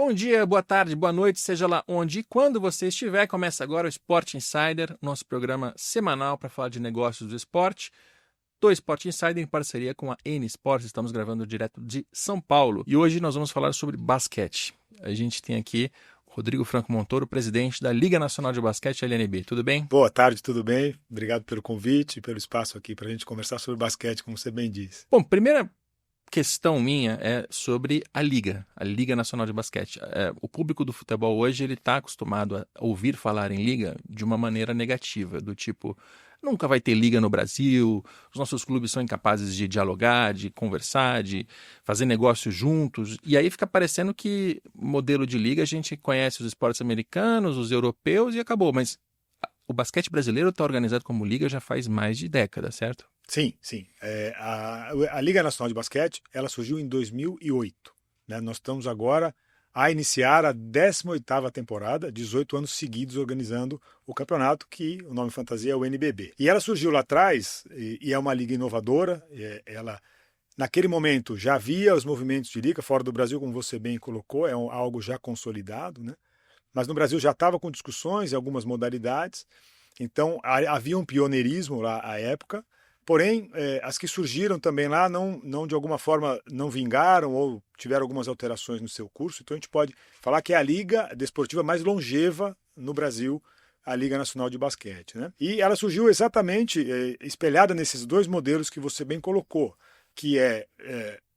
Bom dia, boa tarde, boa noite, seja lá onde e quando você estiver. Começa agora o Sport Insider, nosso programa semanal para falar de negócios do esporte. Do Sport Insider em parceria com a N Sports, estamos gravando direto de São Paulo. E hoje nós vamos falar sobre basquete. A gente tem aqui o Rodrigo Franco Montoro, presidente da Liga Nacional de Basquete, LNB. Tudo bem? Boa tarde, tudo bem? Obrigado pelo convite e pelo espaço aqui para a gente conversar sobre basquete, como você bem disse. Bom, primeira questão minha é sobre a Liga Nacional de Basquete. O público do futebol hoje ele está acostumado a ouvir falar em liga de uma maneira negativa, do tipo, nunca vai ter liga no Brasil, os nossos clubes são incapazes de dialogar, de conversar, de fazer negócios juntos, e aí fica parecendo que modelo de liga a gente conhece os esportes americanos, os europeus e acabou, mas o basquete brasileiro está organizado como liga já faz mais de décadas, certo? Sim. A Liga Nacional de Basquete ela surgiu em 2008. Né? Nós estamos agora a iniciar a 18ª temporada, 18 anos seguidos organizando o campeonato, que o nome fantasia é o NBB. E ela surgiu lá atrás, e é uma liga inovadora, ela... Naquele momento já havia os movimentos de liga, fora do Brasil, como você bem colocou, é algo já consolidado, né? Mas no Brasil já estava com discussões em algumas modalidades, então havia um pioneirismo lá à época, porém as que surgiram também lá não de alguma forma não vingaram ou tiveram algumas alterações no seu curso, então a gente pode falar que é a liga desportiva mais longeva no Brasil, a Liga Nacional de Basquete, né? E ela surgiu exatamente espelhada nesses dois modelos que você bem colocou, que é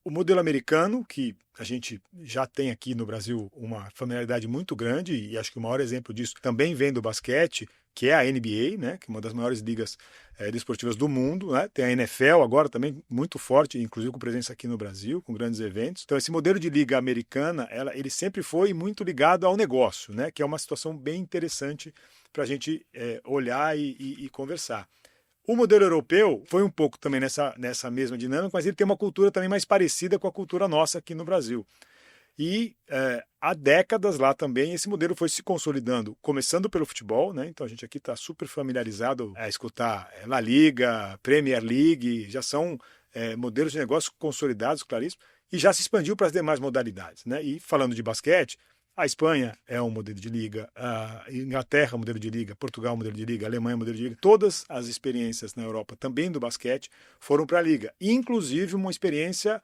o modelo americano, que a gente já tem aqui no Brasil uma familiaridade muito grande, e acho que o maior exemplo disso também vem do basquete, que é a NBA, né, que é uma das maiores ligas desportivas do mundo, né? Tem a NFL agora também muito forte, inclusive com presença aqui no Brasil, com grandes eventos. Então esse modelo de liga americana, ele sempre foi muito ligado ao negócio, né, que é uma situação bem interessante para a gente olhar e conversar. O modelo europeu foi um pouco também nessa mesma dinâmica, mas ele tem uma cultura também mais parecida com a cultura nossa aqui no Brasil. E há décadas lá também esse modelo foi se consolidando, começando pelo futebol, né? Então a gente aqui está super familiarizado a escutar La Liga, Premier League, já são modelos de negócio consolidados, claríssimo, e já se expandiu para as demais modalidades, né? E falando de basquete, a Espanha é um modelo de liga, a Inglaterra é um modelo de liga, Portugal é um modelo de liga, a Alemanha é um modelo de liga. Todas as experiências na Europa, também do basquete, foram para a liga. Inclusive uma experiência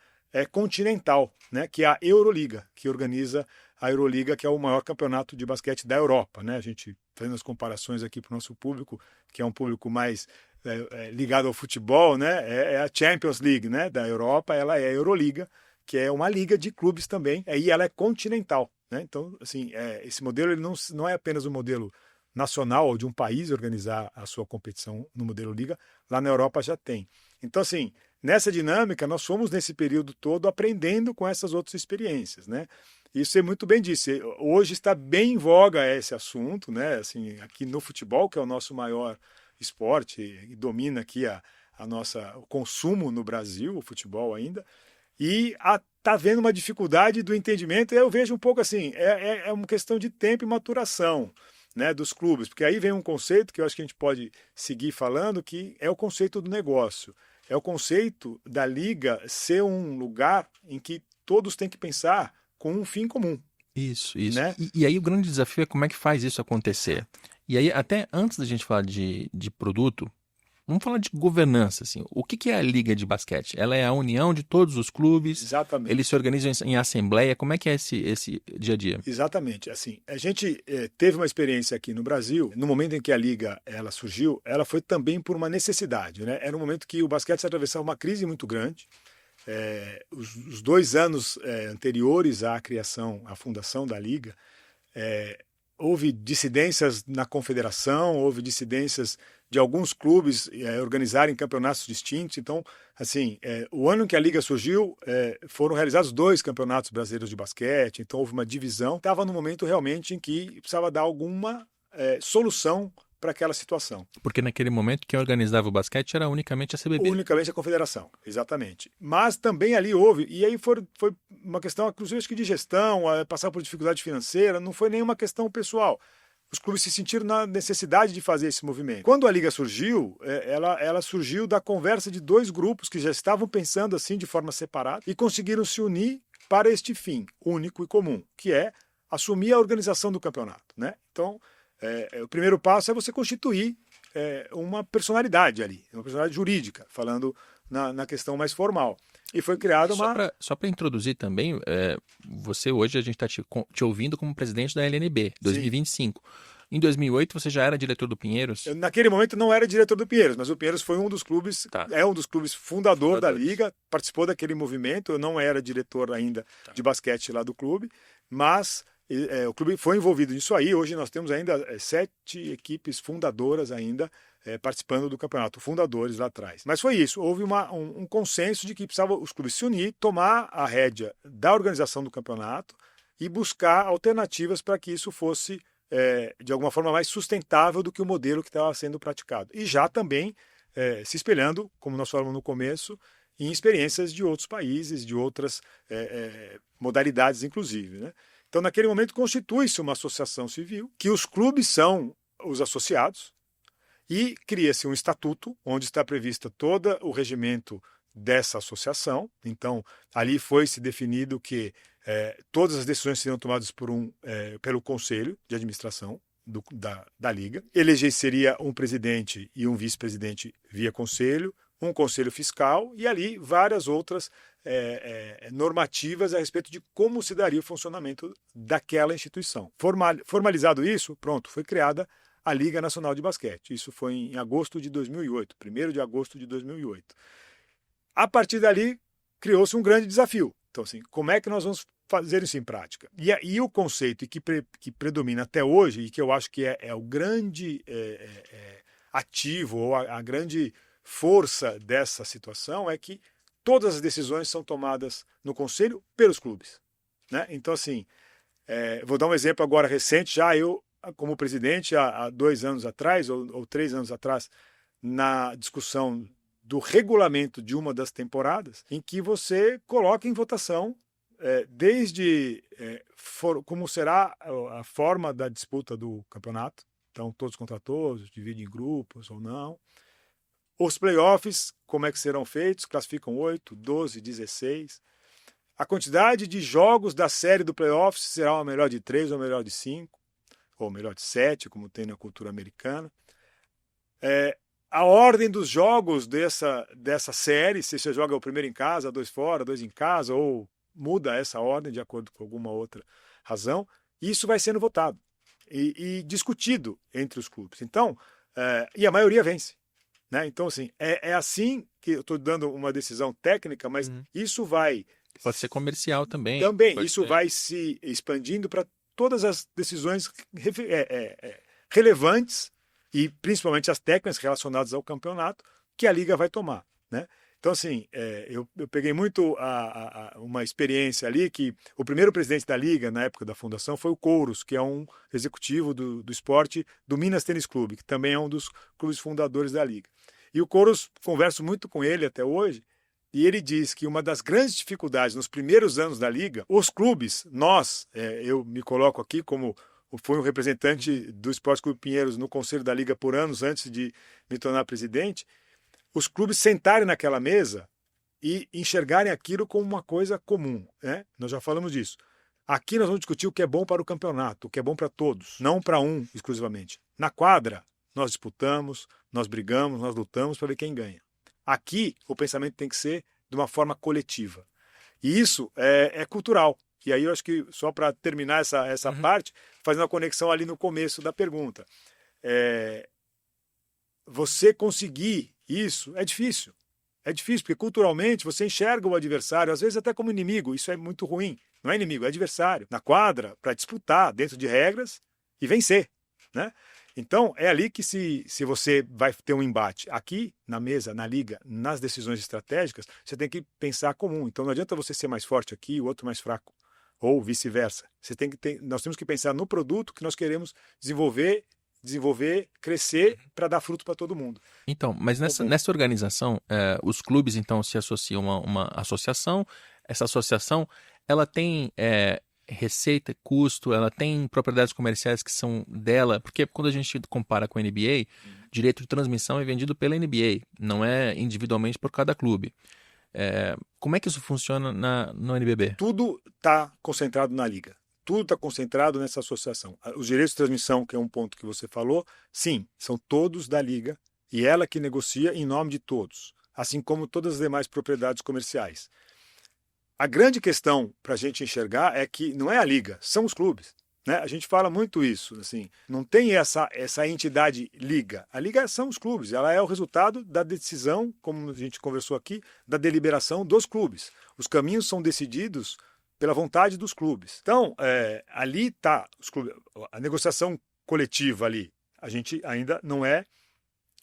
continental, né, que é a Euroliga, que organiza a Euroliga, que é o maior campeonato de basquete da Europa. Né? A gente fazendo as comparações aqui para o nosso público, que é um público mais ligado ao futebol, né? É a Champions League, né, da Europa, ela é a Euroliga, que é uma liga de clubes também, e ela é continental. Né? Então, assim, esse modelo ele não é apenas um modelo nacional ou de um país organizar a sua competição no modelo liga, lá na Europa já tem. Então, assim, nessa dinâmica, nós fomos nesse período todo aprendendo com essas outras experiências. Né? Isso você muito bem disse, hoje está bem em voga esse assunto, né? Assim, aqui no futebol, que é o nosso maior esporte, e domina aqui o consumo no Brasil, o futebol ainda, e está havendo uma dificuldade do entendimento, e eu vejo um pouco assim, é uma questão de tempo e maturação, né, dos clubes, porque aí vem um conceito que eu acho que a gente pode seguir falando, que é o conceito do negócio, é o conceito da liga ser um lugar em que todos têm que pensar com um fim comum. Isso. Né? E aí o grande desafio é como é que faz isso acontecer. E aí, até antes da gente falar de produto, vamos falar de governança, assim. O que é a Liga de Basquete? Ela é a união de todos os clubes? Exatamente. Eles se organizam em assembleia? Como é que é esse dia a dia? Exatamente. Assim, a gente teve uma experiência aqui no Brasil, no momento em que a Liga ela surgiu, ela foi também por uma necessidade. Né? Era um momento que o basquete atravessava uma crise muito grande. Os 2 anos anteriores à criação, à fundação da Liga, houve dissidências na confederação, houve dissidências de alguns clubes organizarem campeonatos distintos. Então, assim, o ano em que a Liga surgiu, foram realizados 2 campeonatos brasileiros de basquete, então houve uma divisão. Estava no momento realmente em que precisava dar alguma solução para aquela situação. Porque naquele momento quem organizava o basquete era unicamente a CBB. Unicamente a confederação, exatamente. Mas também ali houve, e aí foi uma questão, inclusive, acho que de gestão, passar por dificuldade financeira, não foi nenhuma questão pessoal. Os clubes se sentiram na necessidade de fazer esse movimento. Quando a Liga surgiu, ela surgiu da conversa de 2 grupos que já estavam pensando assim de forma separada e conseguiram se unir para este fim único e comum, que é assumir a organização do campeonato, né? Então, o primeiro passo é você constituir uma personalidade ali, uma personalidade jurídica, falando na questão mais formal. E foi criada uma... Só para introduzir também, você hoje, a gente está te ouvindo como presidente da LNB, 2025. Sim. Em 2008, você já era diretor do Pinheiros? Eu, naquele momento, não era diretor do Pinheiros, mas o Pinheiros foi um dos clubes, é um dos clubes fundador da Liga, participou daquele movimento. Eu não era diretor ainda de basquete lá do clube, mas o clube foi envolvido nisso aí. Hoje nós temos ainda 7 equipes fundadoras ainda participando do campeonato, fundadores lá atrás. Mas foi isso, houve um consenso de que precisava os clubes se unir, tomar a rédea da organização do campeonato e buscar alternativas para que isso fosse de alguma forma mais sustentável do que o modelo que estava sendo praticado. E já também se espelhando, como nós falamos no começo, em experiências de outros países, de outras modalidades inclusive, né? Então, naquele momento, constitui-se uma associação civil, que os clubes são os associados, e cria-se um estatuto, onde está previsto todo o regimento dessa associação. Então, ali foi-se definido que todas as decisões seriam tomadas pelo Conselho de Administração da Liga. Eleger-seria um presidente e um vice-presidente via Conselho, um Conselho Fiscal e ali várias outras normativas a respeito de como se daria o funcionamento daquela instituição. Formalizado isso, pronto, foi criada a Liga Nacional de Basquete. Isso foi em agosto de 2008, 1º de agosto de 2008. A partir dali, criou-se um grande desafio. Então, assim, como é que nós vamos fazer isso em prática? E o conceito que predomina até hoje, e que eu acho que é o grande ativo, ou a grande força dessa situação, é que todas as decisões são tomadas no Conselho pelos clubes, né? Então, assim, vou dar um exemplo agora recente, já eu, como presidente, há 2 anos atrás, ou 3 anos atrás, na discussão do regulamento de uma das temporadas, em que você coloca em votação desde como será a forma da disputa do campeonato, então todos contra todos, divide em grupos ou não. Os playoffs, como é que serão feitos? Classificam 8, 12, 16. A quantidade de jogos da série do playoffs será uma melhor de 3 ou melhor de 5, ou melhor de 7, como tem na cultura americana. A ordem dos jogos dessa série, se você joga o primeiro em casa, 2 fora, 2 em casa, ou muda essa ordem de acordo com alguma outra razão, isso vai sendo votado e discutido entre os clubes. Então, e a maioria vence, né? Então, assim, é assim que eu estou dando uma decisão técnica, mas isso vai... Pode ser comercial também. Isso vai se expandindo para todas as decisões relevantes e principalmente as técnicas relacionadas ao campeonato que a Liga vai tomar, né? Então, assim, eu peguei muito uma experiência ali que o primeiro presidente da Liga, na época da fundação, foi o Couros, que é um executivo do esporte do Minas Tênis Clube, que também é um dos clubes fundadores da Liga. E o Couros, converso muito com ele até hoje, e ele diz que uma das grandes dificuldades nos primeiros anos da Liga, os clubes, eu me coloco aqui como fui um representante do Esporte Clube Pinheiros no Conselho da Liga por anos antes de me tornar presidente, os clubes sentarem naquela mesa e enxergarem aquilo como uma coisa comum, né? Nós já falamos disso. Aqui nós vamos discutir o que é bom para o campeonato, o que é bom para todos, não para um exclusivamente. Na quadra, nós disputamos, nós brigamos, nós lutamos para ver quem ganha. Aqui, o pensamento tem que ser de uma forma coletiva. E isso é cultural. E aí eu acho que, só para terminar essa parte, fazendo a conexão ali no começo da pergunta, você conseguir isso é difícil. É difícil, porque culturalmente você enxerga o adversário, às vezes até como inimigo. Isso é muito ruim. Não é inimigo, é adversário. Na quadra, para disputar dentro de regras e vencer, né? Então, é ali que se você vai ter um embate. Aqui, na mesa, na liga, nas decisões estratégicas, você tem que pensar comum. Então, não adianta você ser mais forte aqui e o outro mais fraco. Ou vice-versa. Nós temos que pensar no produto que nós queremos desenvolver, crescer para dar fruto para todo mundo. Então, mas nessa organização, os clubes então se associam a uma associação. Essa associação, ela tem receita, custo, ela tem propriedades comerciais que são dela, porque quando a gente compara com a NBA, direito de transmissão é vendido pela NBA, não é individualmente por cada clube. Como é que isso funciona no NBB? Tudo está concentrado na liga. tudo está concentrado nessa associação. Os direitos de transmissão, que é um ponto que você falou, sim, são todos da Liga e ela que negocia em nome de todos, assim como todas as demais propriedades comerciais. A grande questão para a gente enxergar é que não é a Liga, são os clubes. Né? A gente fala muito isso, assim, não tem essa entidade Liga. A Liga são os clubes, ela é o resultado da decisão, como a gente conversou aqui, da deliberação dos clubes. Os caminhos são decididos pela vontade dos clubes. Então, ali está a negociação coletiva ali. A gente ainda não é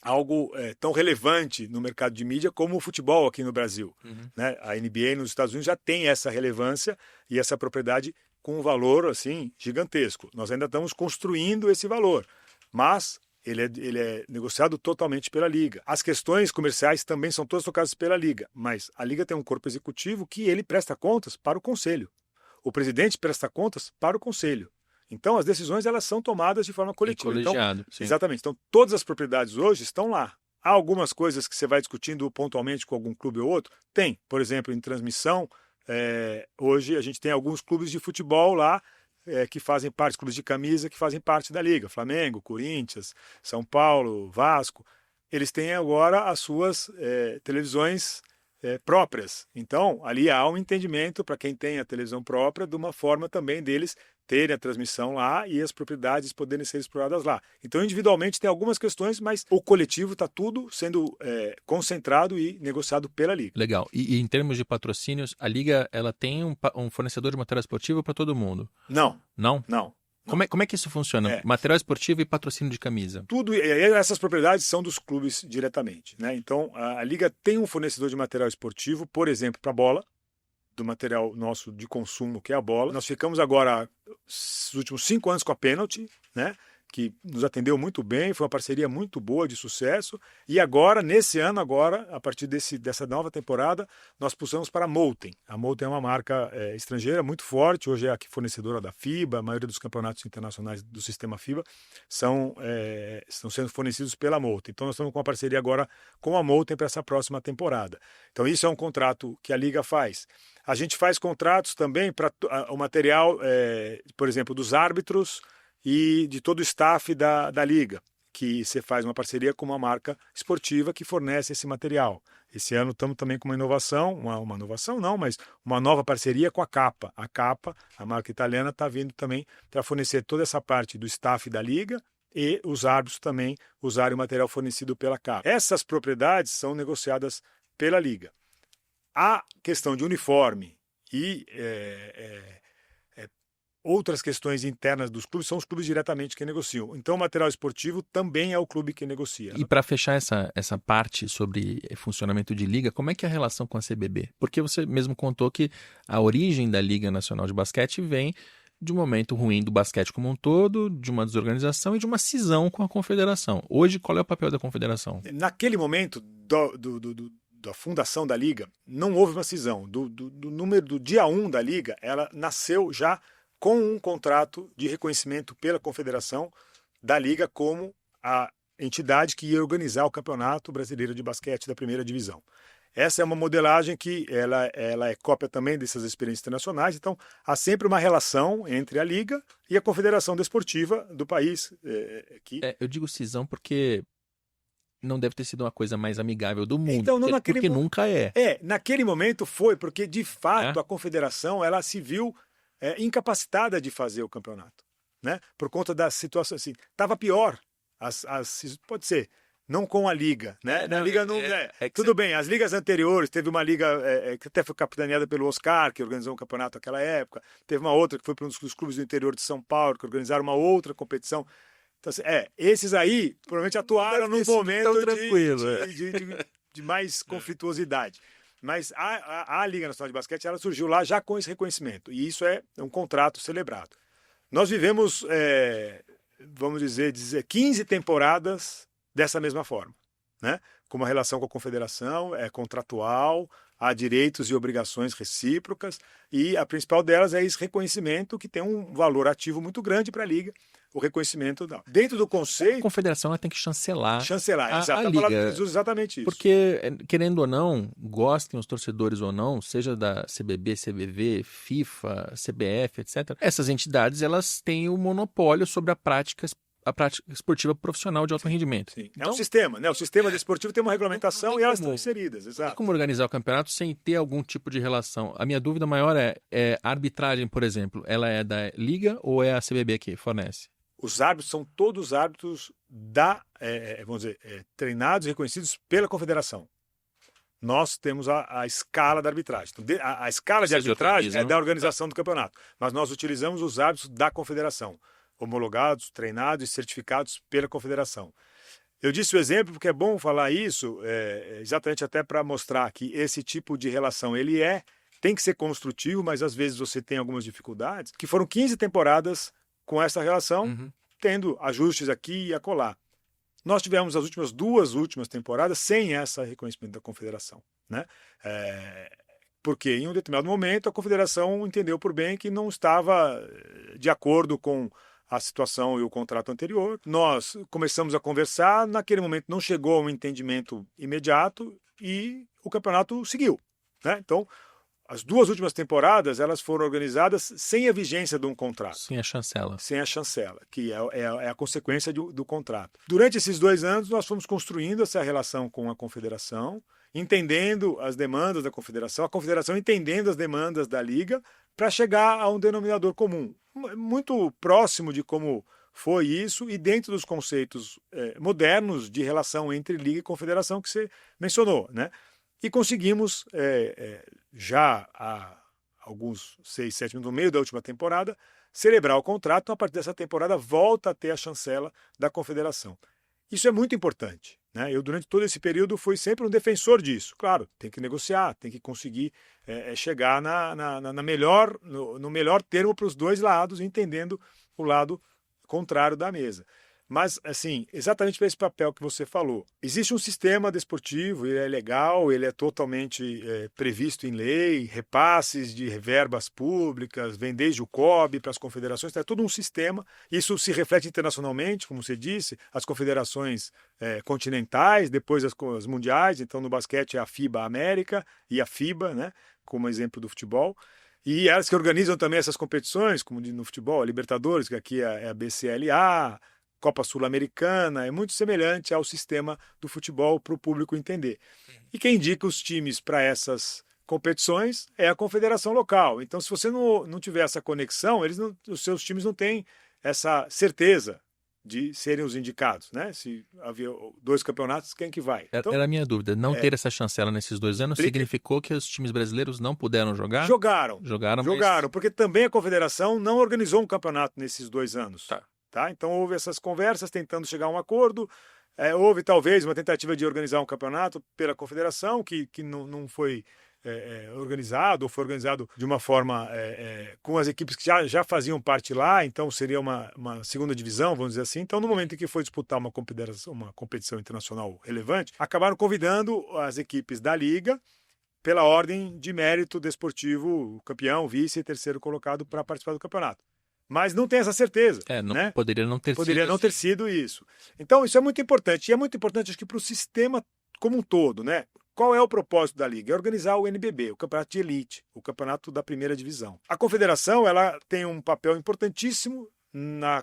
algo tão relevante no mercado de mídia como o futebol aqui no Brasil. Uhum. Né? A NBA nos Estados Unidos já tem essa relevância e essa propriedade com um valor assim gigantesco. Nós ainda estamos construindo esse valor, mas ele é negociado totalmente pela Liga. As questões comerciais também são todas tocadas pela Liga, mas a Liga tem um corpo executivo que ele presta contas para o Conselho. O presidente presta contas para o Conselho. Então, as decisões elas são tomadas de forma coletiva. Colegiado, então, exatamente. Então, todas as propriedades hoje estão lá. Há algumas coisas que você vai discutindo pontualmente com algum clube ou outro? Tem. Por exemplo, em transmissão, hoje a gente tem alguns clubes de futebol lá que fazem parte, clubes de camisa que fazem parte da Liga. Flamengo, Corinthians, São Paulo, Vasco. Eles têm agora as suas televisões próprias. Então, ali há um entendimento para quem tem a televisão própria de uma forma também deles terem a transmissão lá e as propriedades poderem ser exploradas lá. Então, individualmente tem algumas questões, mas o coletivo está tudo sendo concentrado e negociado pela Liga. Legal. E em termos de patrocínios, a Liga ela tem um fornecedor de material esportivo para todo mundo? Não. Não? Não. Como é que isso funciona? Material esportivo e patrocínio de camisa? Tudo, essas propriedades são dos clubes diretamente. Né? Então, a Liga tem um fornecedor de material esportivo, por exemplo, para bola, do material nosso de consumo, que é a bola. Nós ficamos agora, os últimos 5 anos com a Penalty, né? Que nos atendeu muito bem, foi uma parceria muito boa, de sucesso. E agora, nesse ano, a partir dessa nova temporada, nós pulsamos para a Molten. A Molten é uma marca estrangeira muito forte, hoje é a fornecedora da FIBA, a maioria dos campeonatos internacionais do sistema FIBA estão sendo fornecidos pela Molten. Então, nós estamos com uma parceria agora com a Molten para essa próxima temporada. Então, isso é um contrato que a Liga faz. A gente faz contratos também para o material, por exemplo, dos árbitros, e de todo o staff da Liga, que você faz uma parceria com uma marca esportiva que fornece esse material. Esse ano estamos também com uma inovação, uma inovação não, mas uma nova parceria com a Kappa. A Kappa, a marca italiana, está vindo também para fornecer toda essa parte do staff da Liga e os árbitros também usarem o material fornecido pela Kappa. Essas propriedades são negociadas pela Liga. A questão de uniforme e outras questões internas dos clubes são os clubes diretamente que negociam. Então, o material esportivo também é o clube que negocia. E para fechar essa parte sobre funcionamento de liga, como é que é a relação com a CBB? Porque você mesmo contou que a origem da Liga Nacional de Basquete vem de um momento ruim do basquete como um todo, de uma desorganização e de uma cisão com a confederação. Hoje, qual é o papel da confederação? Naquele momento da fundação da Liga, não houve uma cisão. Do dia 1 da Liga, ela nasceu já com um contrato de reconhecimento pela Confederação da Liga como a entidade que ia organizar o Campeonato Brasileiro de Basquete da primeira divisão. Essa é uma modelagem que ela é cópia também dessas experiências internacionais, então há sempre uma relação entre a Liga e a Confederação Desportiva do país. Eu digo cisão porque não deve ter sido uma coisa mais amigável do mundo, então, porque nunca é. Naquele momento foi, porque de fato a Confederação ela se viu incapacitada de fazer o campeonato, né? Por conta da situação, assim, estava pior. Pode ser, não com a Liga, né? Na Liga não tudo bem. As ligas anteriores, teve uma liga que até foi capitaneada pelo Oscar, que organizou um campeonato naquela época. Teve uma outra que foi para um dos clubes do interior de São Paulo, que organizaram uma outra competição. Então, assim, esses aí provavelmente atuaram num momento de mais conflituosidade. Mas a Liga Nacional de Basquete ela surgiu lá já com esse reconhecimento. E isso é um contrato celebrado. Nós vivemos, vamos dizer, 15 temporadas dessa mesma forma. Né? Com uma relação com a confederação, contratual, há direitos e obrigações recíprocas, e a principal delas é esse reconhecimento que tem um valor ativo muito grande para a Liga, o reconhecimento dentro do A conceito... confederação ela tem que chancelar a Liga, exatamente isso. porque, querendo ou não, gostem os torcedores ou não, seja da CBB, CBV, FIFA, CBF, etc., essas entidades elas têm o monopólio sobre a prática esportiva profissional de alto rendimento. Sim. Então, é um sistema, né? O sistema desportivo tem uma regulamentação e elas estão inseridas, não exato. tem como organizar o campeonato sem ter algum tipo de relação. A minha dúvida maior é a arbitragem, por exemplo, ela é da Liga ou é a CBB que fornece? Os árbitros são todos árbitros vamos dizer, treinados e reconhecidos pela confederação. Nós temos a escala da arbitragem. Então, a escala de arbitragem é da organização do campeonato, mas nós utilizamos os árbitros da confederação, homologados, treinados e certificados pela confederação. Eu disse o exemplo porque é bom falar isso, exatamente até para mostrar que esse tipo de relação tem que ser construtivo, mas às vezes você tem algumas dificuldades, que foram 15 temporadas com essa relação, tendo ajustes aqui e acolá. Nós tivemos as duas últimas temporadas sem esse reconhecimento da confederação, né? Porque em um determinado momento a confederação entendeu por bem que não estava de acordo com a situação e o contrato anterior. Nós começamos a conversar, naquele momento não chegou a um entendimento imediato e o campeonato seguiu, né? Então, as duas últimas temporadas elas foram organizadas sem a vigência de um contrato. Sem a chancela. Sem a chancela, que é a consequência do contrato. Durante esses 2 anos, nós fomos construindo essa relação com a confederação, entendendo as demandas da confederação, a confederação entendendo as demandas da Liga, para chegar a um denominador comum. Muito próximo de como foi isso e dentro dos conceitos modernos de relação entre Liga e confederação que você mencionou, né? E conseguimos, já há alguns 6, 7 minutos, no meio da última temporada, celebrar o contrato. Então, a partir dessa temporada, volta a ter a chancela da confederação. Isso é muito importante, né? Eu, durante todo esse período, fui sempre um defensor disso. Claro, tem que negociar, tem que conseguir chegar no melhor termo para os dois lados, entendendo o lado contrário da mesa. Mas, assim, exatamente para esse papel que você falou. Existe um sistema desportivo, ele é legal, ele é totalmente previsto em lei, repasses de verbas públicas, vem desde o COB para as confederações, é todo um sistema. Isso se reflete internacionalmente, como você disse, as confederações continentais, depois as mundiais, então no basquete é a FIBA América e a FIBA, né, como exemplo do futebol. E elas que organizam também essas competições, como no futebol, a Libertadores, que aqui é a BCLA, Copa Sul-Americana, é muito semelhante ao sistema do futebol para o público entender. E quem indica os times para essas competições é a confederação local. Então, se você não tiver essa conexão, os seus times não têm essa certeza de serem os indicados, né? Se havia 2 campeonatos, quem que vai? Então, era a minha dúvida. Não ter essa chancela nesses 2 anos significou que os times brasileiros não puderam jogar? Jogaram, mas... porque também a confederação não organizou um campeonato nesses 2 anos. Tá? Então houve essas conversas tentando chegar a um acordo, houve talvez uma tentativa de organizar um campeonato pela confederação que não foi organizado, ou foi organizado de uma forma com as equipes que já faziam parte lá, então seria uma segunda divisão, vamos dizer assim. Então, no momento em que foi disputar uma competição internacional relevante, acabaram convidando as equipes da Liga pela ordem de mérito desportivo, campeão, vice e terceiro colocado para participar do campeonato. Mas não tem essa certeza. Né? Poderia não ter sido isso. Então, isso é muito importante. E é muito importante, acho que, para o sistema como um todo, né? Qual é o propósito da Liga? É organizar o NBB, o campeonato de elite, o campeonato da primeira divisão. A confederação ela tem um papel importantíssimo na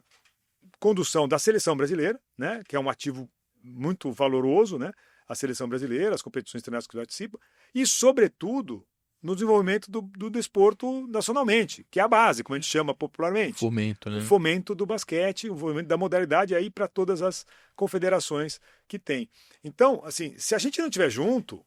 condução da seleção brasileira, né? Que é um ativo muito valoroso, né? A seleção brasileira, as competições internacionais que participam, e, sobretudo, no desenvolvimento do desporto nacionalmente, que é a base, como a gente chama popularmente. Fomento, né? O fomento do basquete, o fomento da modalidade aí para todas as confederações que tem. Então, assim, se a gente não estiver junto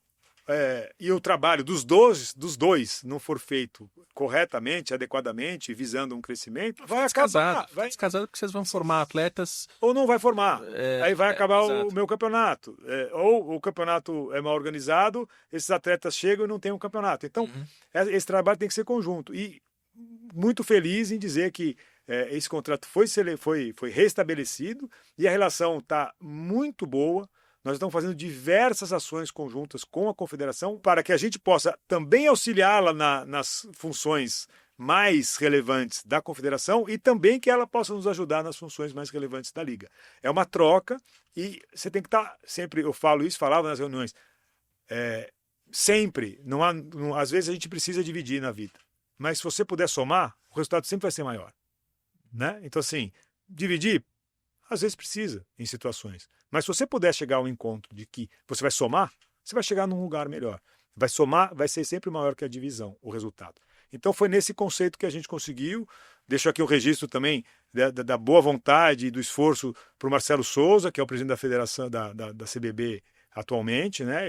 e o trabalho dos dois não for feito corretamente, adequadamente, visando um crescimento, vai acabar. Vai descasado porque vocês vão formar atletas... Ou não vai formar. Aí vai acabar o meu campeonato. Ou o campeonato é mal organizado, esses atletas chegam e não tem um campeonato. Então, esse trabalho tem que ser conjunto. E muito feliz em dizer que esse contrato foi restabelecido e a relação está muito boa. nós estamos fazendo diversas ações conjuntas com a confederação para que a gente possa também auxiliá-la nas funções mais relevantes da confederação e também que ela possa nos ajudar nas funções mais relevantes da liga. É uma troca e você tem que estar, sempre eu falo isso, falava nas reuniões, sempre, às vezes a gente precisa dividir na vida, mas se você puder somar, o resultado sempre vai ser maior. Né? Então assim, dividir, às vezes precisa em situações, mas se você puder chegar ao encontro de que você vai somar, você vai chegar num lugar melhor. Vai somar, vai ser sempre maior que a divisão, o resultado. Então foi nesse conceito que a gente conseguiu. Deixo aqui o registro também da boa vontade e do esforço para o Marcelo Souza, que é o presidente da federação da CBB atualmente, né?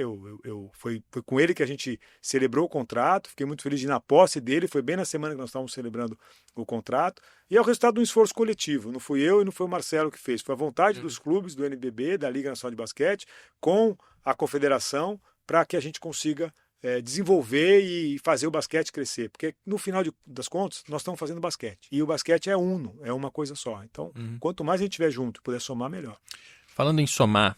Foi com ele que a gente celebrou o contrato, fiquei muito feliz de ir na posse dele, foi bem na semana que nós estávamos celebrando o contrato, e é o resultado de um esforço coletivo, não fui eu e não foi o Marcelo que fez, foi a vontade dos clubes, do NBB, da Liga Nacional de Basquete, com a confederação, para que a gente consiga desenvolver e fazer o basquete crescer, porque no final das contas nós estamos fazendo basquete, e o basquete é uno, é uma coisa só, então quanto mais a gente estiver junto e puder somar, melhor. Falando em somar,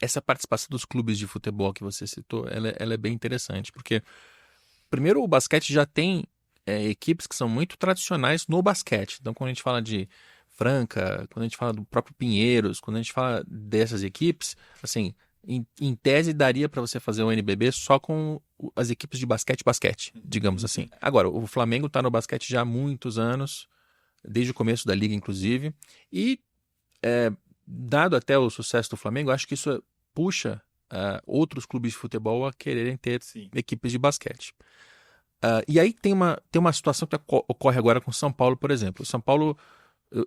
essa participação dos clubes de futebol que você citou, ela é bem interessante, porque primeiro o basquete já tem equipes que são muito tradicionais no basquete, então quando a gente fala de Franca, quando a gente fala do próprio Pinheiros, quando a gente fala dessas equipes, assim, em tese daria para você fazer um NBB só com as equipes de basquete, digamos assim. Agora, o Flamengo está no basquete já há muitos anos, desde o começo da liga inclusive, e dado até o sucesso do Flamengo, acho que isso puxa outros clubes de futebol a quererem ter equipes de basquete. E aí tem uma situação que ocorre agora com São Paulo, por exemplo. O São Paulo,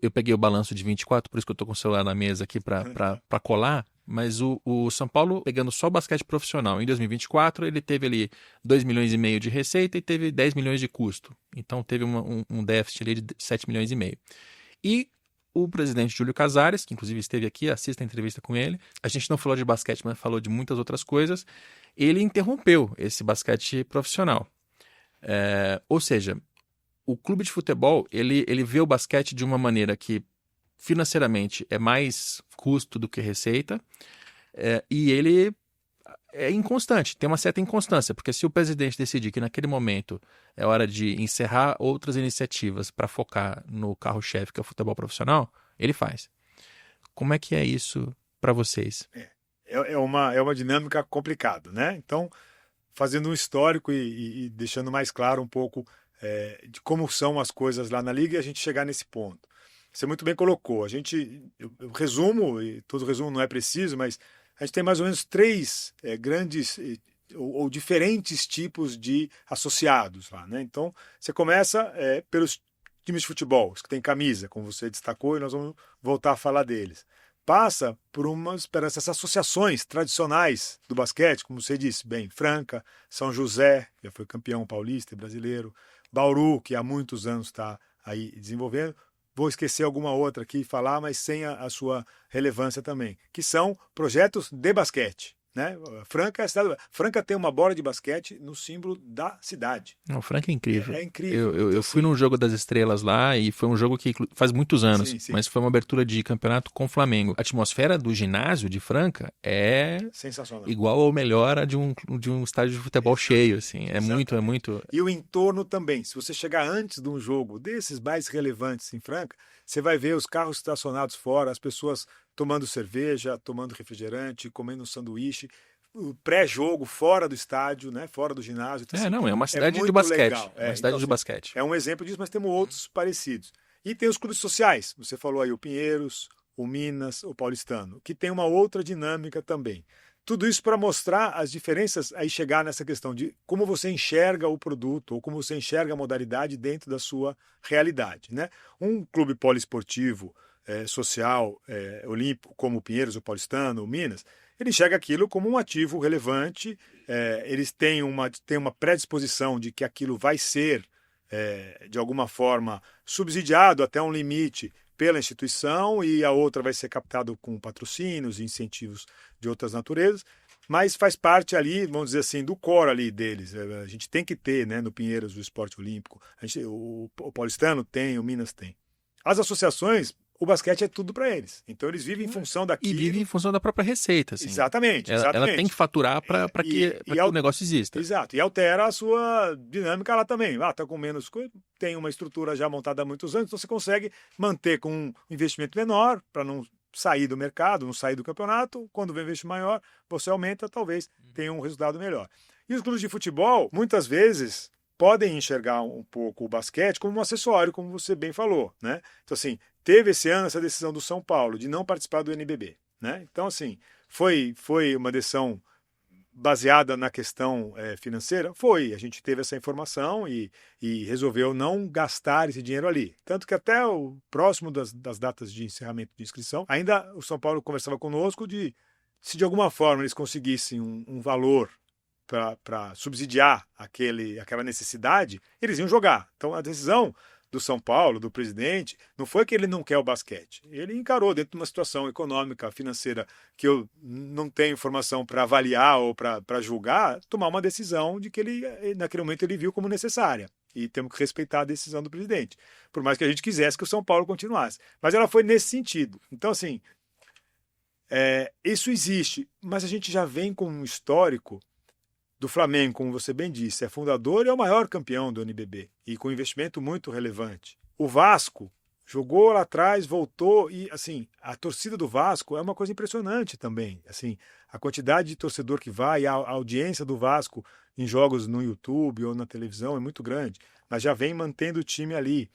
eu peguei o balanço de 24, por isso que eu estou com o celular na mesa aqui para colar, mas o São Paulo, pegando só o basquete profissional, em 2024 ele teve ali 2,5 milhões de receita e teve 10 milhões de custo. Então teve um déficit ali de 7,5 milhões. E o presidente Júlio Casares, que inclusive esteve aqui, assista a entrevista com ele, a gente não falou de basquete, mas falou de muitas outras coisas, ele interrompeu esse basquete profissional. Ou seja, o clube de futebol, ele vê o basquete de uma maneira que financeiramente é mais custo do que receita, e ele é inconstante, tem uma certa inconstância, porque se o presidente decidir que naquele momento é hora de encerrar outras iniciativas para focar no carro-chefe, que é o futebol profissional, ele faz. Como é que é isso para vocês? É uma dinâmica complicada, né? Então, fazendo um histórico e deixando mais claro um pouco de como são as coisas lá na Liga e a gente chegar nesse ponto. Você muito bem colocou. Eu resumo, e todo resumo não é preciso, mas a gente tem mais ou menos 3 grandes ou diferentes tipos de associados lá, né? Então, você começa pelos times de futebol, que tem camisa, como você destacou, e nós vamos voltar a falar deles. Passa por essas associações tradicionais do basquete, como você disse, bem, Franca, São José, que já foi campeão paulista e brasileiro, Bauru, que há muitos anos está aí desenvolvendo. Vou esquecer alguma outra aqui e falar, mas sem a sua relevância também, que são projetos de basquete. Né? Franca tem uma bola de basquete no símbolo da cidade. O Franca é incrível. É incrível. Eu fui num jogo das estrelas lá e foi um jogo que faz muitos anos, sim. mas foi uma abertura de campeonato com o Flamengo. A atmosfera do ginásio de Franca é sensacional, igual ou melhor a de um estádio de futebol cheio. Assim. É muito. E o entorno também. Se você chegar antes de um jogo desses mais relevantes em Franca, você vai ver os carros estacionados fora, as pessoas tomando cerveja, tomando refrigerante, comendo um sanduíche, o pré-jogo fora do estádio, né, fora do ginásio. Então, é uma cidade de basquete. Legal. É uma cidade de basquete. É um exemplo disso, mas temos outros parecidos. E tem os clubes sociais. Você falou aí o Pinheiros, o Minas, o Paulistano, que tem uma outra dinâmica também. Tudo isso para mostrar as diferenças, aí chegar nessa questão de como você enxerga o produto ou como você enxerga a modalidade dentro da sua realidade. Né? Um clube poliesportivo, social, olímpico, como o Pinheiros, o Paulistano, o Minas, ele enxerga aquilo como um ativo relevante, eles têm uma predisposição de que aquilo vai ser, de alguma forma, subsidiado até um limite pela instituição e a outra vai ser captado com patrocínios e incentivos de outras naturezas, mas faz parte ali, vamos dizer assim, do core ali deles. A gente tem que ter, né, no Pinheiros o esporte olímpico, o Paulistano tem, o Minas tem. As associações, o basquete é tudo para eles. Então eles vivem em função daquilo. E vivem em função da própria receita. Assim. Exatamente. Ela tem que faturar para que o negócio exista. Exato. E altera a sua dinâmica lá também. Está com menos coisa, tem uma estrutura já montada há muitos anos, então você consegue manter com um investimento menor para não sair do mercado, não sair do campeonato. Quando vem investimento maior, você aumenta, talvez tenha um resultado melhor. E os clubes de futebol, muitas vezes, podem enxergar um pouco o basquete como um acessório, como você bem falou, né? Então, assim, teve esse ano essa decisão do São Paulo de não participar do NBB, né? Então, assim, foi uma decisão baseada na questão financeira? Foi. A gente teve essa informação e resolveu não gastar esse dinheiro ali. Tanto que até o próximo das datas de encerramento de inscrição, ainda o São Paulo conversava conosco de se de alguma forma eles conseguissem um valor para subsidiar aquela necessidade, eles iam jogar. Então a decisão do São Paulo, do presidente, não foi que ele não quer o basquete. Ele encarou dentro de uma situação econômica, financeira, que eu não tenho informação para avaliar ou para julgar, tomar uma decisão de que ele, naquele momento, ele viu como necessária. E temos que respeitar a decisão do presidente. Por mais que a gente quisesse que o São Paulo continuasse. Mas ela foi nesse sentido. Então, assim, isso existe, mas a gente já vem com um histórico do Flamengo, como você bem disse, é fundador e é o maior campeão do NBB, e com investimento muito relevante. O Vasco jogou lá atrás, voltou, e assim, a torcida do Vasco é uma coisa impressionante também. Assim, a quantidade de torcedor que vai, a audiência do Vasco em jogos no YouTube ou na televisão é muito grande, mas já vem mantendo o time ali.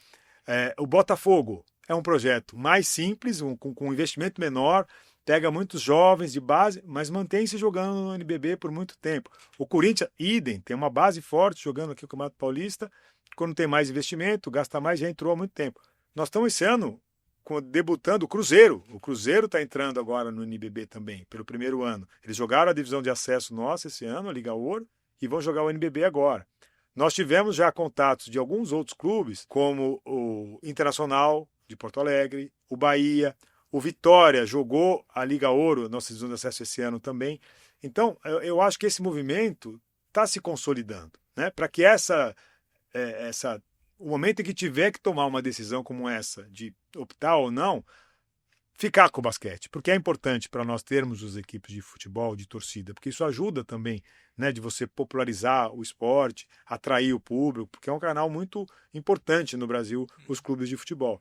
O Botafogo é um projeto mais simples, com investimento menor, pega muitos jovens de base, mas mantém-se jogando no NBB por muito tempo. O Corinthians, idem, tem uma base forte jogando aqui o Campeonato Paulista. Quando tem mais investimento, gasta mais, já entrou há muito tempo. Nós estamos esse ano debutando o Cruzeiro. O Cruzeiro está entrando agora no NBB também, pelo primeiro ano. Eles jogaram a divisão de acesso nossa esse ano, a Liga Ouro, e vão jogar o NBB agora. Nós tivemos já contatos de alguns outros clubes, como o Internacional de Porto Alegre, o Bahia. O Vitória jogou a Liga Ouro, nossa divisão de acesso esse ano também. Então, eu acho que esse movimento está se consolidando, né? Para que o momento em que tiver que tomar uma decisão como essa, de optar ou não, ficar com o basquete. Porque é importante para nós termos as equipes de futebol, de torcida, porque isso ajuda também, né, de você popularizar o esporte, atrair o público, porque é um canal muito importante no Brasil, os clubes de futebol.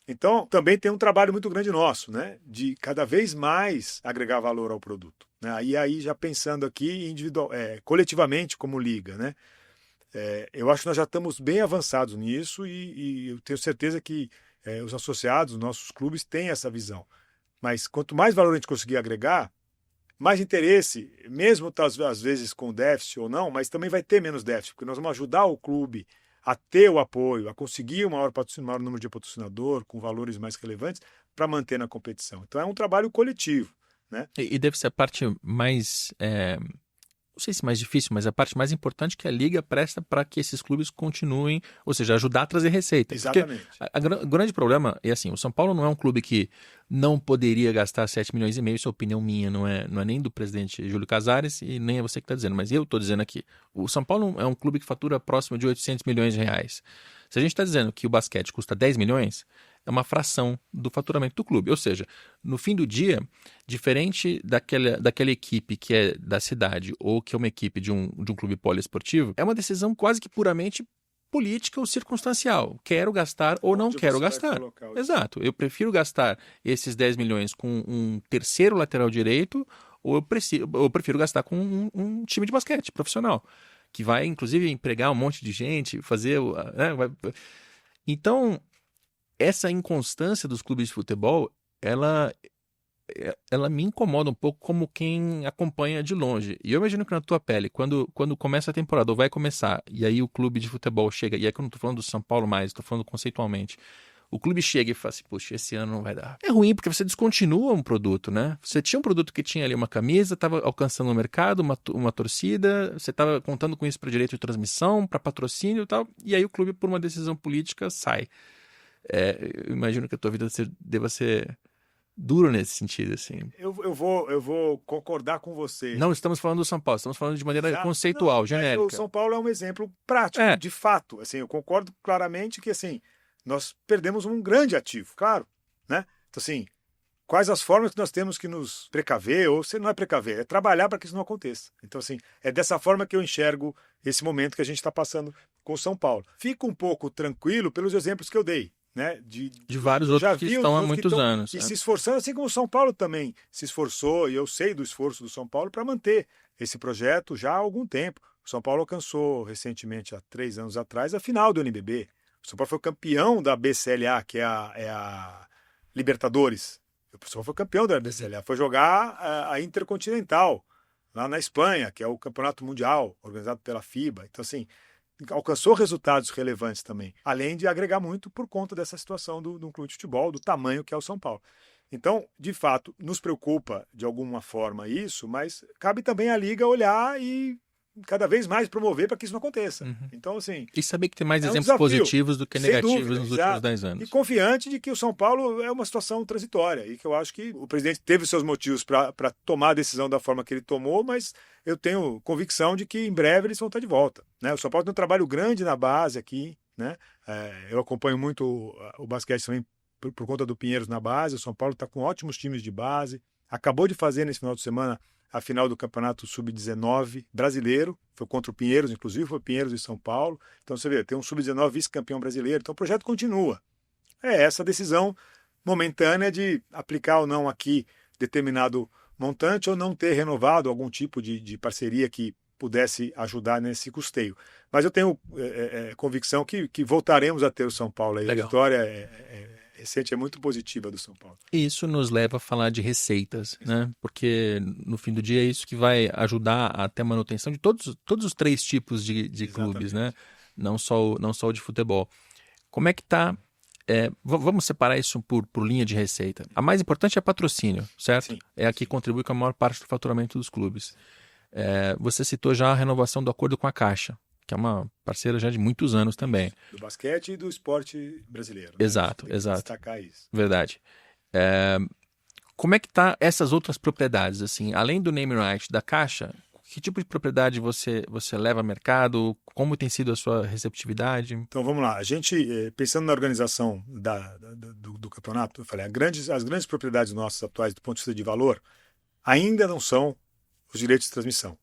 Então, também tem um trabalho muito grande nosso, né? De cada vez mais agregar valor ao produto, né? E aí, já pensando aqui coletivamente como liga, né? Eu acho que nós já estamos bem avançados nisso e eu tenho certeza que os associados, os nossos clubes, têm essa visão. Mas quanto mais valor a gente conseguir agregar, mais interesse, mesmo às vezes com déficit ou não, mas também vai ter menos déficit, porque nós vamos ajudar o clube a ter o apoio, a conseguir um maior número de patrocinador, com valores mais relevantes, para manter na competição. Então é um trabalho coletivo, né? E deve ser a parte mais, não sei se mais difícil, mas a parte mais importante que a Liga presta para que esses clubes continuem, ou seja, ajudar a trazer receita. Exatamente. O grande problema é assim, o São Paulo não é um clube que não poderia gastar 7 milhões e meio, isso é opinião minha, não é nem do presidente Júlio Casares e nem é você que está dizendo, mas eu estou dizendo aqui. O São Paulo é um clube que fatura próximo de 800 milhões de reais. Se a gente está dizendo que o basquete custa 10 milhões, é uma fração do faturamento do clube. Ou seja, no fim do dia, diferente daquela equipe que é da cidade ou que é uma equipe de um clube poliesportivo, é uma decisão quase que puramente política ou circunstancial. Quero gastar ou não quero gastar. Exato. Eu prefiro gastar esses 10 milhões com um terceiro lateral direito ou eu prefiro gastar com um time de basquete profissional, que vai, inclusive, empregar um monte de gente, fazer... Então, essa inconstância dos clubes de futebol, ela me incomoda um pouco como quem acompanha de longe. E eu imagino que na tua pele, quando começa a temporada, ou vai começar, e aí o clube de futebol chega, e aí que eu não estou falando do São Paulo mais, estou falando conceitualmente, o clube chega e fala assim, poxa, esse ano não vai dar. É ruim porque você descontinua um produto, né? Você tinha um produto que tinha ali uma camisa, estava alcançando o mercado, uma torcida, você estava contando com isso para direito de transmissão, para patrocínio e tal, e aí o clube, por uma decisão política, sai. Eu imagino que a tua vida deva ser duro nesse sentido, assim. Eu vou concordar com você. Não estamos falando do São Paulo, estamos falando de maneira conceitual, genérica. O São Paulo é um exemplo prático, de fato. Assim, eu concordo claramente que assim, nós perdemos um grande ativo, claro. né? Então, assim, quais as formas que nós temos que nos precaver, ou se não é precaver, é trabalhar para que isso não aconteça. Então, assim, é dessa forma que eu enxergo esse momento que a gente está passando com o São Paulo. Fico um pouco tranquilo pelos exemplos que eu dei, né? De vários Eu já outros que vi estão há outros que muitos estão anos. e se esforçando, assim como o São Paulo também se esforçou, e eu sei do esforço do São Paulo para manter esse projeto já há algum tempo. O São Paulo alcançou recentemente, há 3 anos atrás, a final do NBB. O São Paulo foi campeão da BCLA, que é a Libertadores. O São Paulo foi campeão da BCLA, foi jogar a Intercontinental, lá na Espanha, que é o campeonato mundial, organizado pela FIBA. Então, assim, alcançou resultados relevantes também, além de agregar muito por conta dessa situação do clube de futebol, do tamanho que é o São Paulo. Então, de fato, nos preocupa de alguma forma isso, mas cabe também à Liga olhar e cada vez mais promover para que isso não aconteça. Então, assim... E saber que tem mais é um exemplos desafio, positivos do que sem negativos dúvida, nos exato. últimos 10 anos. E confiante de que o São Paulo é uma situação transitória e que eu acho que o presidente teve seus motivos para tomar a decisão da forma que ele tomou, mas eu tenho convicção de que em breve eles vão estar de volta, né? O São Paulo tem um trabalho grande na base aqui, né? Eu acompanho muito o basquete também por conta do Pinheiros na base. O São Paulo está com ótimos times de base. Acabou de fazer nesse final de semana a final do Campeonato Sub-19 brasileiro, foi contra o Pinheiros, inclusive, foi Pinheiros e São Paulo. Então você vê, tem um Sub-19 vice-campeão brasileiro, então o projeto continua. É essa decisão momentânea de aplicar ou não aqui determinado montante ou não ter renovado algum tipo de parceria que pudesse ajudar nesse custeio. Mas eu tenho convicção que voltaremos a ter o São Paulo aí. A vitória recente é muito positiva do São Paulo. E isso nos leva a falar de receitas, né? Porque no fim do dia é isso que vai ajudar a ter a manutenção de todos os 3 tipos de clubes, né? Não só o de futebol. Como é que está? Vamos separar isso por linha de receita. A mais importante é patrocínio, certo? Sim. É a que contribui com a maior parte do faturamento dos clubes. Você citou já a renovação do acordo com a Caixa, que é uma parceira já de muitos anos também. Do basquete e do esporte brasileiro. Exato, né? exato. Destacar isso. Verdade. Como é que tá essas outras propriedades, assim, além do name right da Caixa, que tipo de propriedade você leva ao mercado? Como tem sido a sua receptividade? Então vamos lá, a gente, pensando na organização do campeonato, eu falei, as grandes propriedades nossas atuais do ponto de vista de valor ainda não são os direitos de transmissão.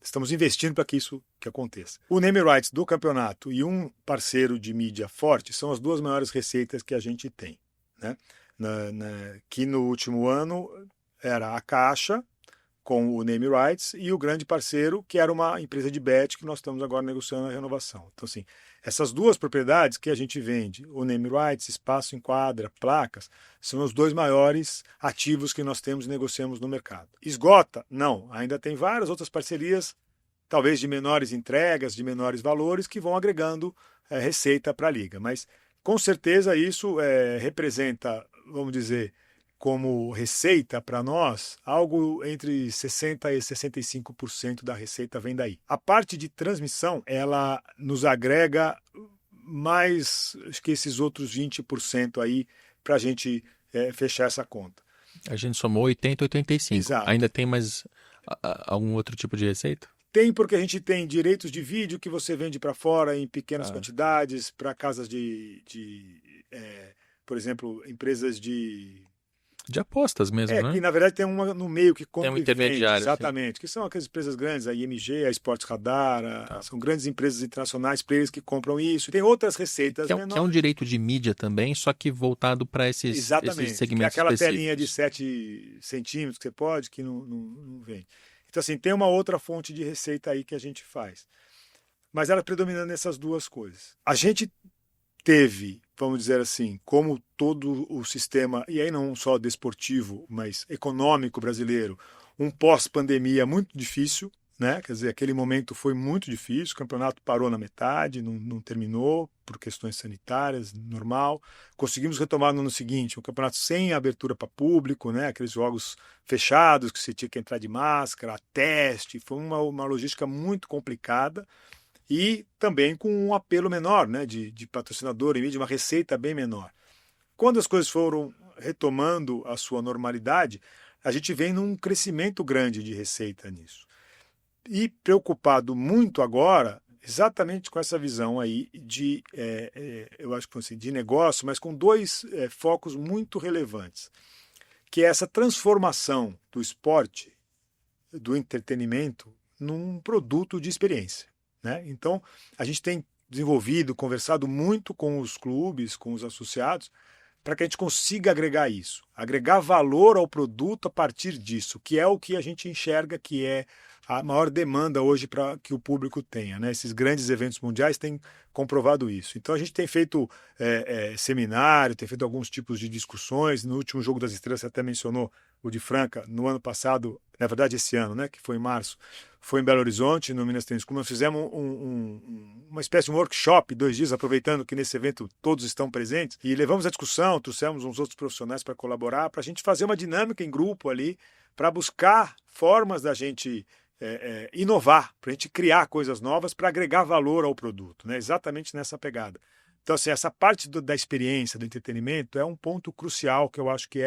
Estamos investindo para que isso aconteça. O name rights do campeonato e um parceiro de mídia forte são as 2 maiores receitas que a gente tem, né? Que no último ano era a Caixa com o name rights e o grande parceiro que era uma empresa de bet que nós estamos agora negociando a renovação. Então, assim, essas 2 propriedades que a gente vende, o name rights, espaço em quadra, placas, são os 2 maiores ativos que nós temos e negociamos no mercado. Esgota? Não. Ainda tem várias outras parcerias, talvez de menores entregas, de menores valores, que vão agregando receita para a Liga. Mas, com certeza, isso representa, vamos dizer, como receita para nós, algo entre 60% e 65% da receita vem daí. A parte de transmissão, ela nos agrega mais, acho que esses outros 20% aí para a gente fechar essa conta. A gente somou 80, 85. Exato. Ainda tem mais algum outro tipo de receita? Tem, porque a gente tem direitos de vídeo que você vende para fora em pequenas quantidades, para casas por exemplo, empresas de apostas mesmo, né? Que na verdade tem uma no meio que compra tem um intermediário. Vende, exatamente, que são aquelas empresas grandes, a IMG, a Esportes Radar, são grandes empresas internacionais, players que compram isso. Tem outras receitas menores. Que é um direito de mídia também, só que voltado para esses segmentos que é aquela específicos. telinha de 7 centímetros que você pode, que não vende. Então, assim, tem uma outra fonte de receita aí que a gente faz. Mas ela predominando nessas 2 coisas. A gente teve, vamos dizer assim, como todo o sistema, e aí não só desportivo, mas econômico brasileiro, um pós-pandemia muito difícil, né? Quer dizer, aquele momento foi muito difícil, o campeonato parou na metade, não terminou por questões sanitárias, normal. Conseguimos retomar no ano seguinte, um campeonato sem abertura para público, né? Aqueles jogos fechados que você tinha que entrar de máscara, teste, foi uma logística muito complicada. E também com um apelo menor, né, de patrocinador e mídia, uma receita bem menor. Quando as coisas foram retomando a sua normalidade, a gente vem num crescimento grande de receita nisso. E preocupado muito agora exatamente com essa visão aí de, eu acho que assim, de negócio, mas com dois focos muito relevantes, que é essa transformação do esporte, do entretenimento, num produto de experiência, né? Então, a gente tem desenvolvido, conversado muito com os clubes, com os associados, para que a gente consiga agregar isso, agregar valor ao produto a partir disso, que é o que a gente enxerga que é a maior demanda hoje para que o público tenha, né? Esses grandes eventos mundiais têm comprovado isso. Então a gente tem feito seminário, tem feito alguns tipos de discussões. No último Jogo das Estrelas, você até mencionou o de Franca, no ano passado, na verdade esse ano, né? Que foi em março, foi em Belo Horizonte, no Minas Tênis Clube. Nós fizemos uma espécie de workshop, 2 dias, aproveitando que nesse evento todos estão presentes, e levamos a discussão, trouxemos uns outros profissionais para colaborar, para a gente fazer uma dinâmica em grupo ali, para buscar formas da gente inovar, para a gente criar coisas novas, para agregar valor ao produto, né? Exatamente nessa pegada. Então, assim, essa parte da experiência, do entretenimento, é um ponto crucial que eu acho que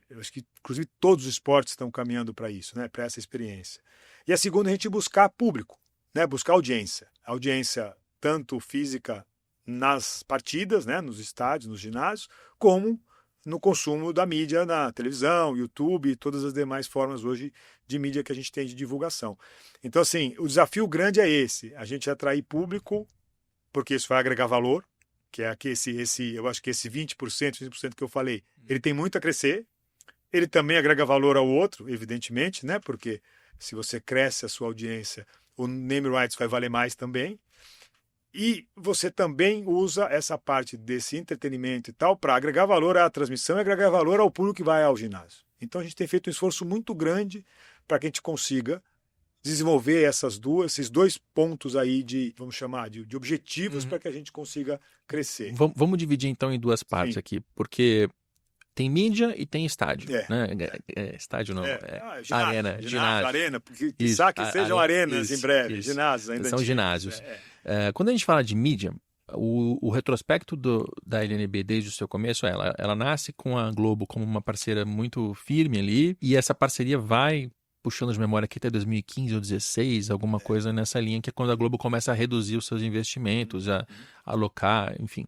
eu acho que, inclusive, todos os esportes estão caminhando para isso, né? Para essa experiência. E a segunda, a gente buscar público, né? Buscar audiência. Audiência tanto física nas partidas, né? Nos estádios, nos ginásios, como no consumo da mídia, na televisão, YouTube e todas as demais formas hoje de mídia que a gente tem de divulgação. Então, assim, o desafio grande é esse, a gente atrair público, porque isso vai agregar valor, que é que eu acho que esse 20%, 20% que eu falei, ele tem muito a crescer, ele também agrega valor ao outro, evidentemente, né? Porque se você cresce a sua audiência, o name rights vai valer mais também. E você também usa essa parte desse entretenimento e tal para agregar valor à transmissão e agregar valor ao público que vai ao ginásio. Então a gente tem feito um esforço muito grande para que a gente consiga desenvolver esses dois pontos aí vamos chamar, de objetivos para que a gente consiga crescer. Vamos dividir então em duas partes aqui, porque tem mídia e tem estádio, né? Estádio não, arena, ginásio. Arena, porque quizá que sejam arenas em breve, ginásios ainda. São ginásios. Quando a gente fala de mídia, o retrospecto da LNB desde o seu começo, ela nasce com a Globo como uma parceira muito firme ali, e essa parceria vai puxando de memória aqui até 2015 ou 2016, alguma coisa nessa linha, que é quando a Globo começa a reduzir os seus investimentos, a alocar, enfim.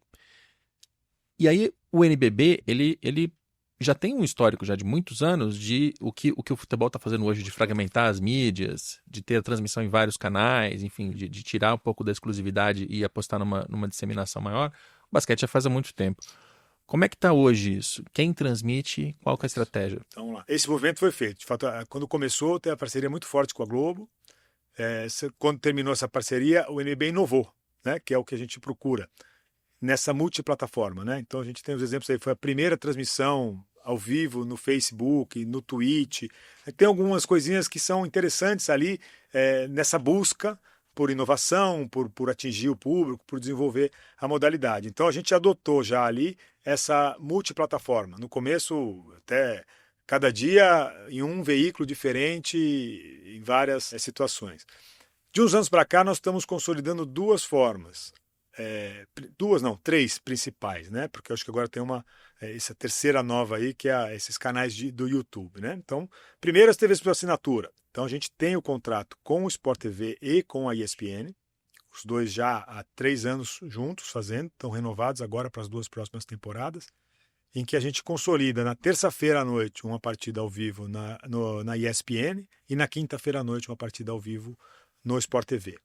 E aí o NBB, ele já tem um histórico já de muitos anos de o que o futebol está fazendo hoje, de fragmentar as mídias, de ter a transmissão em vários canais, enfim, de tirar um pouco da exclusividade e apostar numa disseminação maior. O basquete já faz há muito tempo. Como é que está hoje isso? Quem transmite? Qual que é a estratégia? Então, vamos lá. Esse movimento foi feito. De fato, quando começou, tem a parceria muito forte com a Globo. Quando terminou essa parceria, o NBB inovou, né? Que é o que a gente procura nessa multiplataforma, né? Então a gente tem os exemplos aí. Foi a primeira transmissão ao vivo no Facebook, no Twitch. Tem algumas coisinhas que são interessantes ali nessa busca por inovação, por atingir o público, por desenvolver a modalidade. Então a gente adotou já ali essa multiplataforma. No começo, até cada dia em um veículo diferente, em várias situações. De uns anos para cá, nós estamos consolidando duas formas. Três principais, né? Porque eu acho que agora tem essa terceira nova aí, que é esses canais do YouTube, né? Então, primeiro as TVs por assinatura. Então, a gente tem o contrato com o Sport TV e com a ESPN, os dois já há 3 anos juntos fazendo, estão renovados agora para as 2 próximas temporadas, em que a gente consolida na terça-feira à noite uma partida ao vivo na ESPN e na quinta-feira à noite uma partida ao vivo no Sport TV.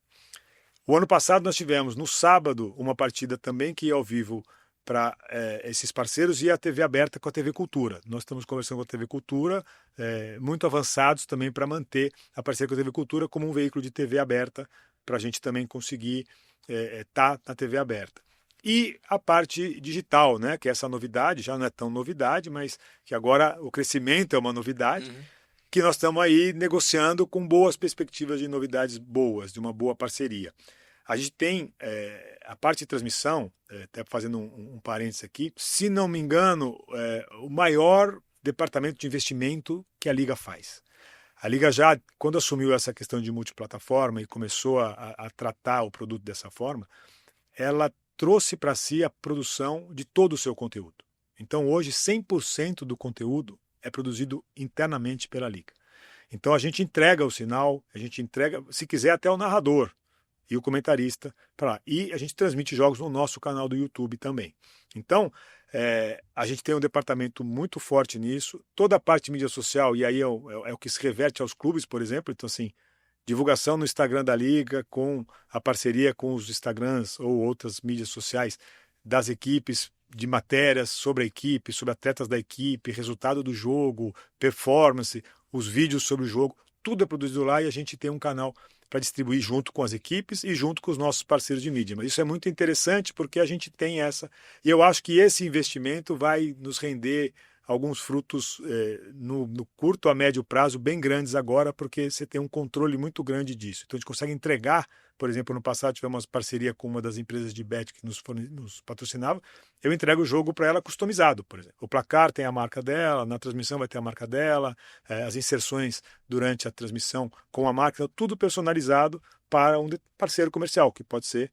O ano passado nós tivemos, no sábado, uma partida também que ia ao vivo para esses parceiros e a TV aberta com a TV Cultura. Nós estamos conversando com a TV Cultura, muito avançados também para manter a parceria com a TV Cultura como um veículo de TV aberta, para a gente também conseguir estar na TV aberta. E a parte digital, né, que é essa novidade, já não é tão novidade, mas que agora o crescimento é uma novidade, que nós estamos aí negociando com boas perspectivas de novidades boas, de uma boa parceria. A gente tem a parte de transmissão, até fazendo um parênteses aqui, se não me engano, o maior departamento de investimento que a Liga faz. A Liga já, quando assumiu essa questão de multiplataforma e começou a tratar o produto dessa forma, ela trouxe para si a produção de todo o seu conteúdo. Então hoje 100% do conteúdo é produzido internamente pela Liga. Então a gente entrega o sinal, a gente entrega, se quiser, até o narrador. e o comentarista para lá. E a gente transmite jogos no nosso canal do YouTube também. Então, a gente tem um departamento muito forte nisso. Toda a parte de mídia social, e aí é o que se reverte aos clubes, por exemplo. Então, assim, divulgação no Instagram da Liga, com a parceria com os Instagrams ou outras mídias sociais das equipes, de matérias sobre a equipe, sobre atletas da equipe, resultado do jogo, performance, os vídeos sobre o jogo, tudo é produzido lá e a gente tem um canal para distribuir junto com as equipes e junto com os nossos parceiros de mídia. Mas isso é muito interessante porque a gente tem essa... E eu acho que esse investimento vai nos render alguns frutos no curto a médio prazo bem grandes agora, porque você tem um controle muito grande disso. Então a gente consegue entregar, por exemplo, no passado tivemos uma parceria com uma das empresas de bet que nos patrocinava, eu entrego o jogo para ela customizado, por exemplo. O placar tem a marca dela, na transmissão vai ter a marca dela, as inserções durante a transmissão com a marca, tudo personalizado para um parceiro comercial, que pode ser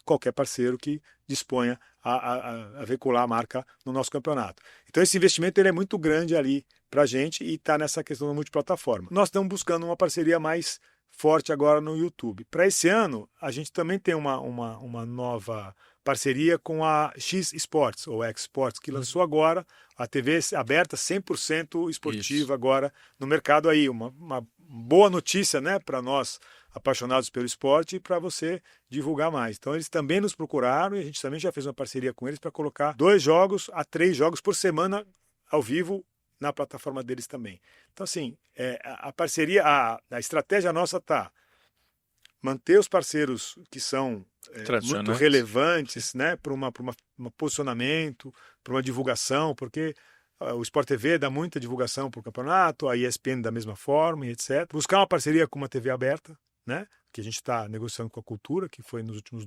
qualquer parceiro que disponha a veicular a marca no nosso campeonato. Então esse investimento ele é muito grande ali para a gente e está nessa questão da multiplataforma. Nós estamos buscando uma parceria mais forte agora no YouTube. Para esse ano, a gente também tem uma nova parceria com a X Sports, ou X Sports, que lançou agora a TV aberta 100% esportiva. Isso. Agora no mercado aí. Uma boa notícia, né, para nós apaixonados pelo esporte e para você divulgar mais. Então eles também nos procuraram e a gente também já fez uma parceria com eles para colocar 2 jogos a 3 jogos por semana ao vivo na plataforma deles também. Então assim, a parceria, a estratégia nossa está manter os parceiros que são muito relevantes, né, para um posicionamento, para uma divulgação, porque o Sport TV dá muita divulgação para o campeonato, a ESPN da mesma forma, e etc. Buscar uma parceria com uma TV aberta, né, que a gente está negociando com a Cultura, que foi nas últimas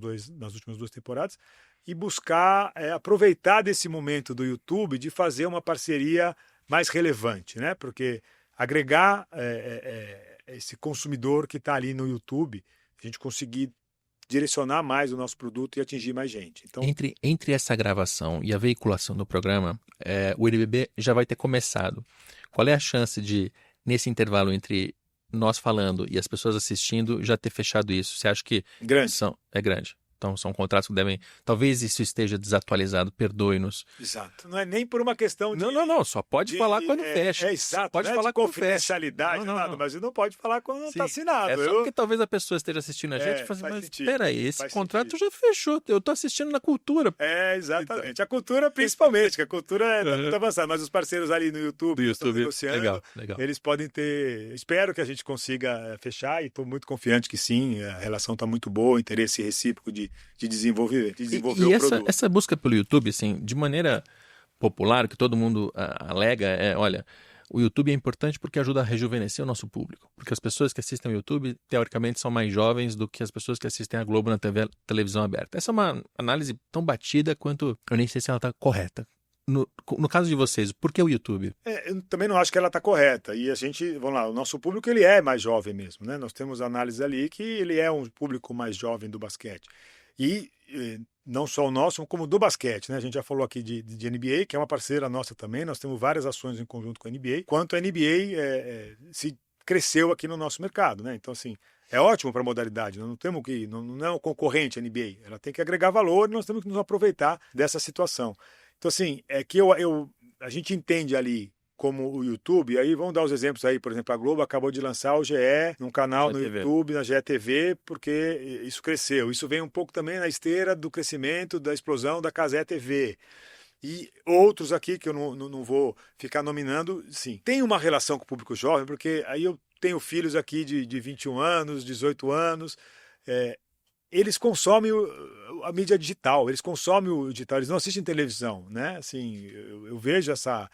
2 temporadas, e buscar aproveitar desse momento do YouTube de fazer uma parceria mais relevante, né, porque agregar esse consumidor que está ali no YouTube, a gente conseguir direcionar mais o nosso produto e atingir mais gente. Então, entre essa gravação e a veiculação do programa, o NBB já vai ter começado. Qual é a chance de, nesse intervalo entre nós falando e as pessoas assistindo, já ter fechado isso? Você acha que é grande? Então são contratos que devem... Talvez isso esteja desatualizado, perdoe-nos. Exato. Não é nem por uma questão de... Não. Só pode falar quando fecha. Exato. Pode não falar de confidencialidade, nada, mas não pode falar quando não está assinado. É só porque talvez a pessoa esteja assistindo a gente e fala assim, mas espera aí, esse contrato já fechou, eu estou assistindo na Cultura. Exatamente. A Cultura principalmente, que a Cultura é muito avançada, mas os parceiros ali no YouTube, legal. Eles podem ter... Espero que a gente consiga fechar e estou muito confiante que sim, a relação está muito boa, o interesse recíproco de desenvolver o produto. Essa busca pelo YouTube, assim, de maneira popular, que todo mundo alega, olha, o YouTube é importante porque ajuda a rejuvenescer o nosso público. Porque as pessoas que assistem ao YouTube, teoricamente, são mais jovens do que as pessoas que assistem a Globo na televisão aberta. Essa é uma análise tão batida quanto... Eu nem sei se ela está correta. No caso de vocês, por que o YouTube? Eu também não acho que ela está correta. E a gente, vamos lá, o nosso público ele é mais jovem mesmo, né? Nós temos análise ali que ele é um público mais jovem do basquete. E não só o nosso, como do basquete, né? A gente já falou aqui de NBA, que é uma parceira nossa também. Nós temos várias ações em conjunto com a NBA. Quanto a NBA se cresceu aqui no nosso mercado, né? Então, assim, é ótimo para a modalidade. Nós não temos que... Não é um concorrente a NBA. Ela tem que agregar valor e nós temos que nos aproveitar dessa situação. Então, assim, é que a gente entende ali como o YouTube, aí vamos dar os exemplos aí, por exemplo, a Globo acabou de lançar o GE num canal no YouTube, na GE TV, porque isso cresceu. Isso vem um pouco também na esteira do crescimento, da explosão da Cazé TV. E outros aqui, que eu não vou ficar nominando, sim, tem uma relação com o público jovem, porque aí eu tenho filhos aqui de 21 anos, 18 anos, eles consomem a mídia digital, eles consomem o digital, eles não assistem televisão, né? Assim, eu vejo essa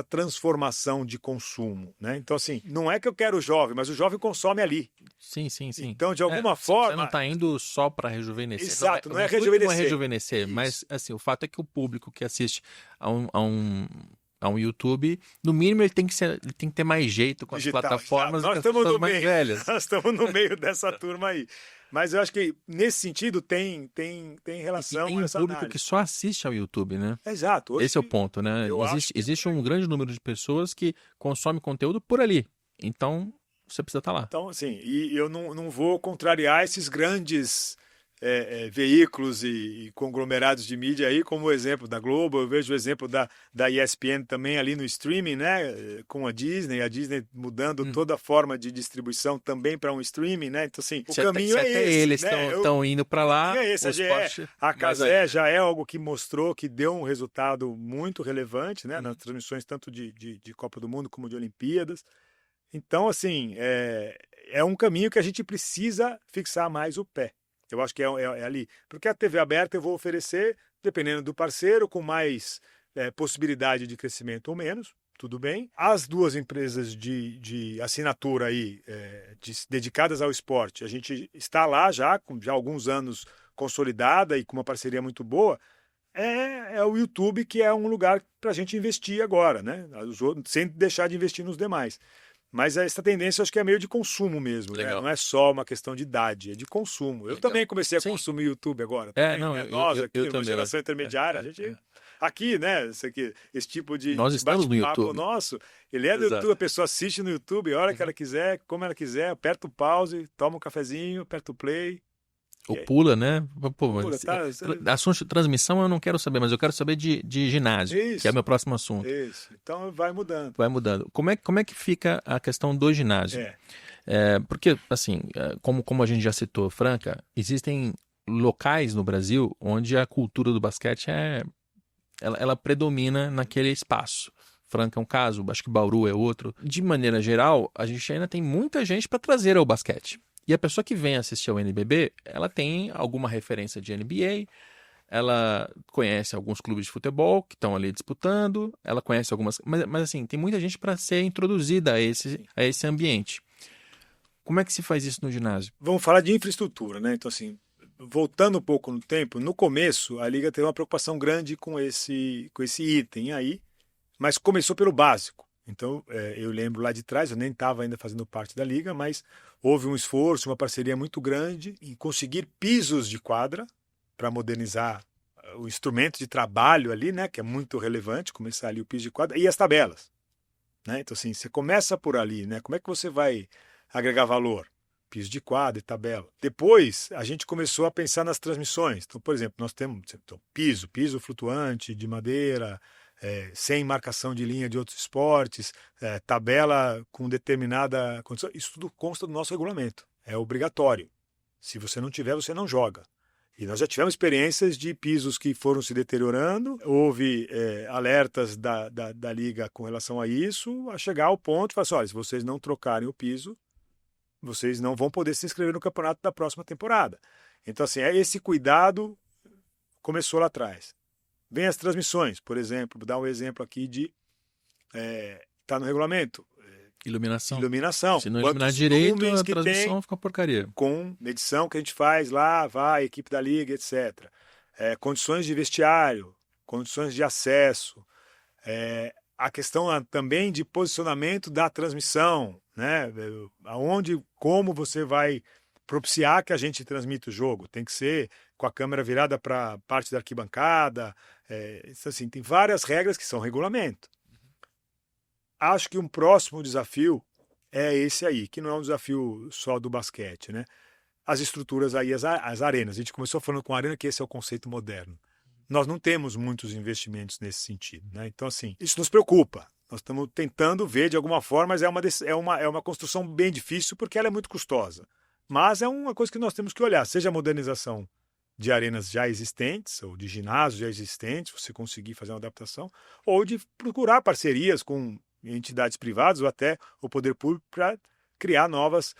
transformação de consumo, né? Então, assim, não é que eu quero o jovem, mas o jovem consome ali. Sim. Então, de alguma forma... Você não está indo só para rejuvenescer. Exato, não é rejuvenescer. Não é rejuvenescer, mas, assim, o fato é que o público que assiste a um YouTube, no mínimo ele tem que ter mais jeito com digital, as plataformas do que as pessoas mais velhas. Nós estamos no meio dessa turma aí. Mas eu acho que, nesse sentido, tem relação com essa público análise. Que só assiste ao YouTube, né? Exato. Hoje, esse é o ponto, né? Existe um grande número de pessoas que consomem conteúdo por ali. Então, você precisa estar lá. Então, assim, e eu não vou contrariar esses grandes veículos e conglomerados de mídia aí, como o exemplo da Globo, eu vejo o exemplo da ESPN também ali no streaming, né, com a Disney mudando toda a forma de distribuição também para um streaming, né, então assim, o caminho é até esse. Eles estão indo para lá, é esse, a Cazé já é algo que mostrou que deu um resultado muito relevante, né, nas transmissões tanto de Copa do Mundo como de Olimpíadas. Então, assim, é um caminho que a gente precisa fixar mais o pé. Eu acho que é ali. Porque a TV aberta eu vou oferecer, dependendo do parceiro, com mais possibilidade de crescimento ou menos, tudo bem. As duas empresas de assinatura aí, dedicadas ao esporte, a gente está lá já, com já alguns anos consolidada e com uma parceria muito boa. É o YouTube que é um lugar para a gente investir agora, né? Sem deixar de investir nos demais. Mas essa tendência eu acho que é meio de consumo mesmo, né? Não é só uma questão de idade, é de consumo. Eu também comecei a consumir YouTube agora. Nós aqui, uma geração intermediária, a gente... Aqui, né? Esse tipo de Nós estamos no YouTube. Nosso, ele é do YouTube, a pessoa assiste no YouTube, a hora que ela quiser, como ela quiser, aperta o pause, toma um cafezinho, aperta o play... Ou pula, né? Pô, assunto de transmissão eu não quero saber, mas eu quero saber de ginásio, que é o meu próximo assunto. Isso, então vai mudando. Vai mudando. Como é que fica a questão do ginásio? Porque, assim, como a gente já citou, Franca, existem locais no Brasil onde a cultura do basquete ela predomina naquele espaço. Franca é um caso, acho que Bauru é outro. De maneira geral, a gente ainda tem muita gente para trazer ao basquete. E a pessoa que vem assistir ao NBB, ela tem alguma referência de NBA, ela conhece alguns clubes de futebol que estão ali disputando, ela conhece algumas... Mas assim, tem muita gente para ser introduzida a esse ambiente. Como é que se faz isso no ginásio? Vamos falar de infraestrutura, né? Então, assim, voltando um pouco no tempo, no começo, a Liga teve uma preocupação grande com esse item aí, mas começou pelo básico. Então, eu lembro lá de trás, eu nem estava ainda fazendo parte da Liga, mas houve um esforço, uma parceria muito grande em conseguir pisos de quadra para modernizar o instrumento de trabalho ali, né, que é muito relevante, começar ali o piso de quadra, e as tabelas. Né? Então, assim, você começa por ali, né? Como é que você vai agregar valor? Piso de quadra e tabela. Depois, a gente começou a pensar nas transmissões. Então, por exemplo, nós temos piso flutuante de madeira, sem marcação de linha de outros esportes, tabela com determinada condição. Isso tudo consta do nosso regulamento. É obrigatório. Se você não tiver, você não joga. E nós já tivemos experiências de pisos que foram se deteriorando. Houve alertas da Liga com relação a isso, a chegar ao ponto de falar assim, olha, se vocês não trocarem o piso, vocês não vão poder se inscrever no campeonato da próxima temporada. Então, assim, esse cuidado começou lá atrás. Vem as transmissões, por exemplo, vou dar um exemplo aqui de... Está no regulamento. Iluminação. Se não iluminar direito, a transmissão fica uma porcaria. Com medição que a gente faz lá, vai, equipe da Liga, etc. Condições de vestiário, condições de acesso, a questão também de posicionamento da transmissão, né? Como você vai propiciar que a gente transmita o jogo. Tem que ser com a câmera virada para a parte da arquibancada. Assim, tem várias regras que são regulamento. Acho que um próximo desafio é esse aí, que não é um desafio só do basquete, né? As estruturas aí, as arenas. A gente começou falando com a arena que esse é o conceito moderno. Nós não temos muitos investimentos nesse sentido, né? Então, assim, isso nos preocupa. Nós estamos tentando ver de alguma forma, mas é uma construção bem difícil porque ela é muito custosa. Mas é uma coisa que nós temos que olhar, seja a modernização de arenas já existentes, ou de ginásios já existentes, você conseguir fazer uma adaptação, ou de procurar parcerias com entidades privadas ou até o poder público para criar novas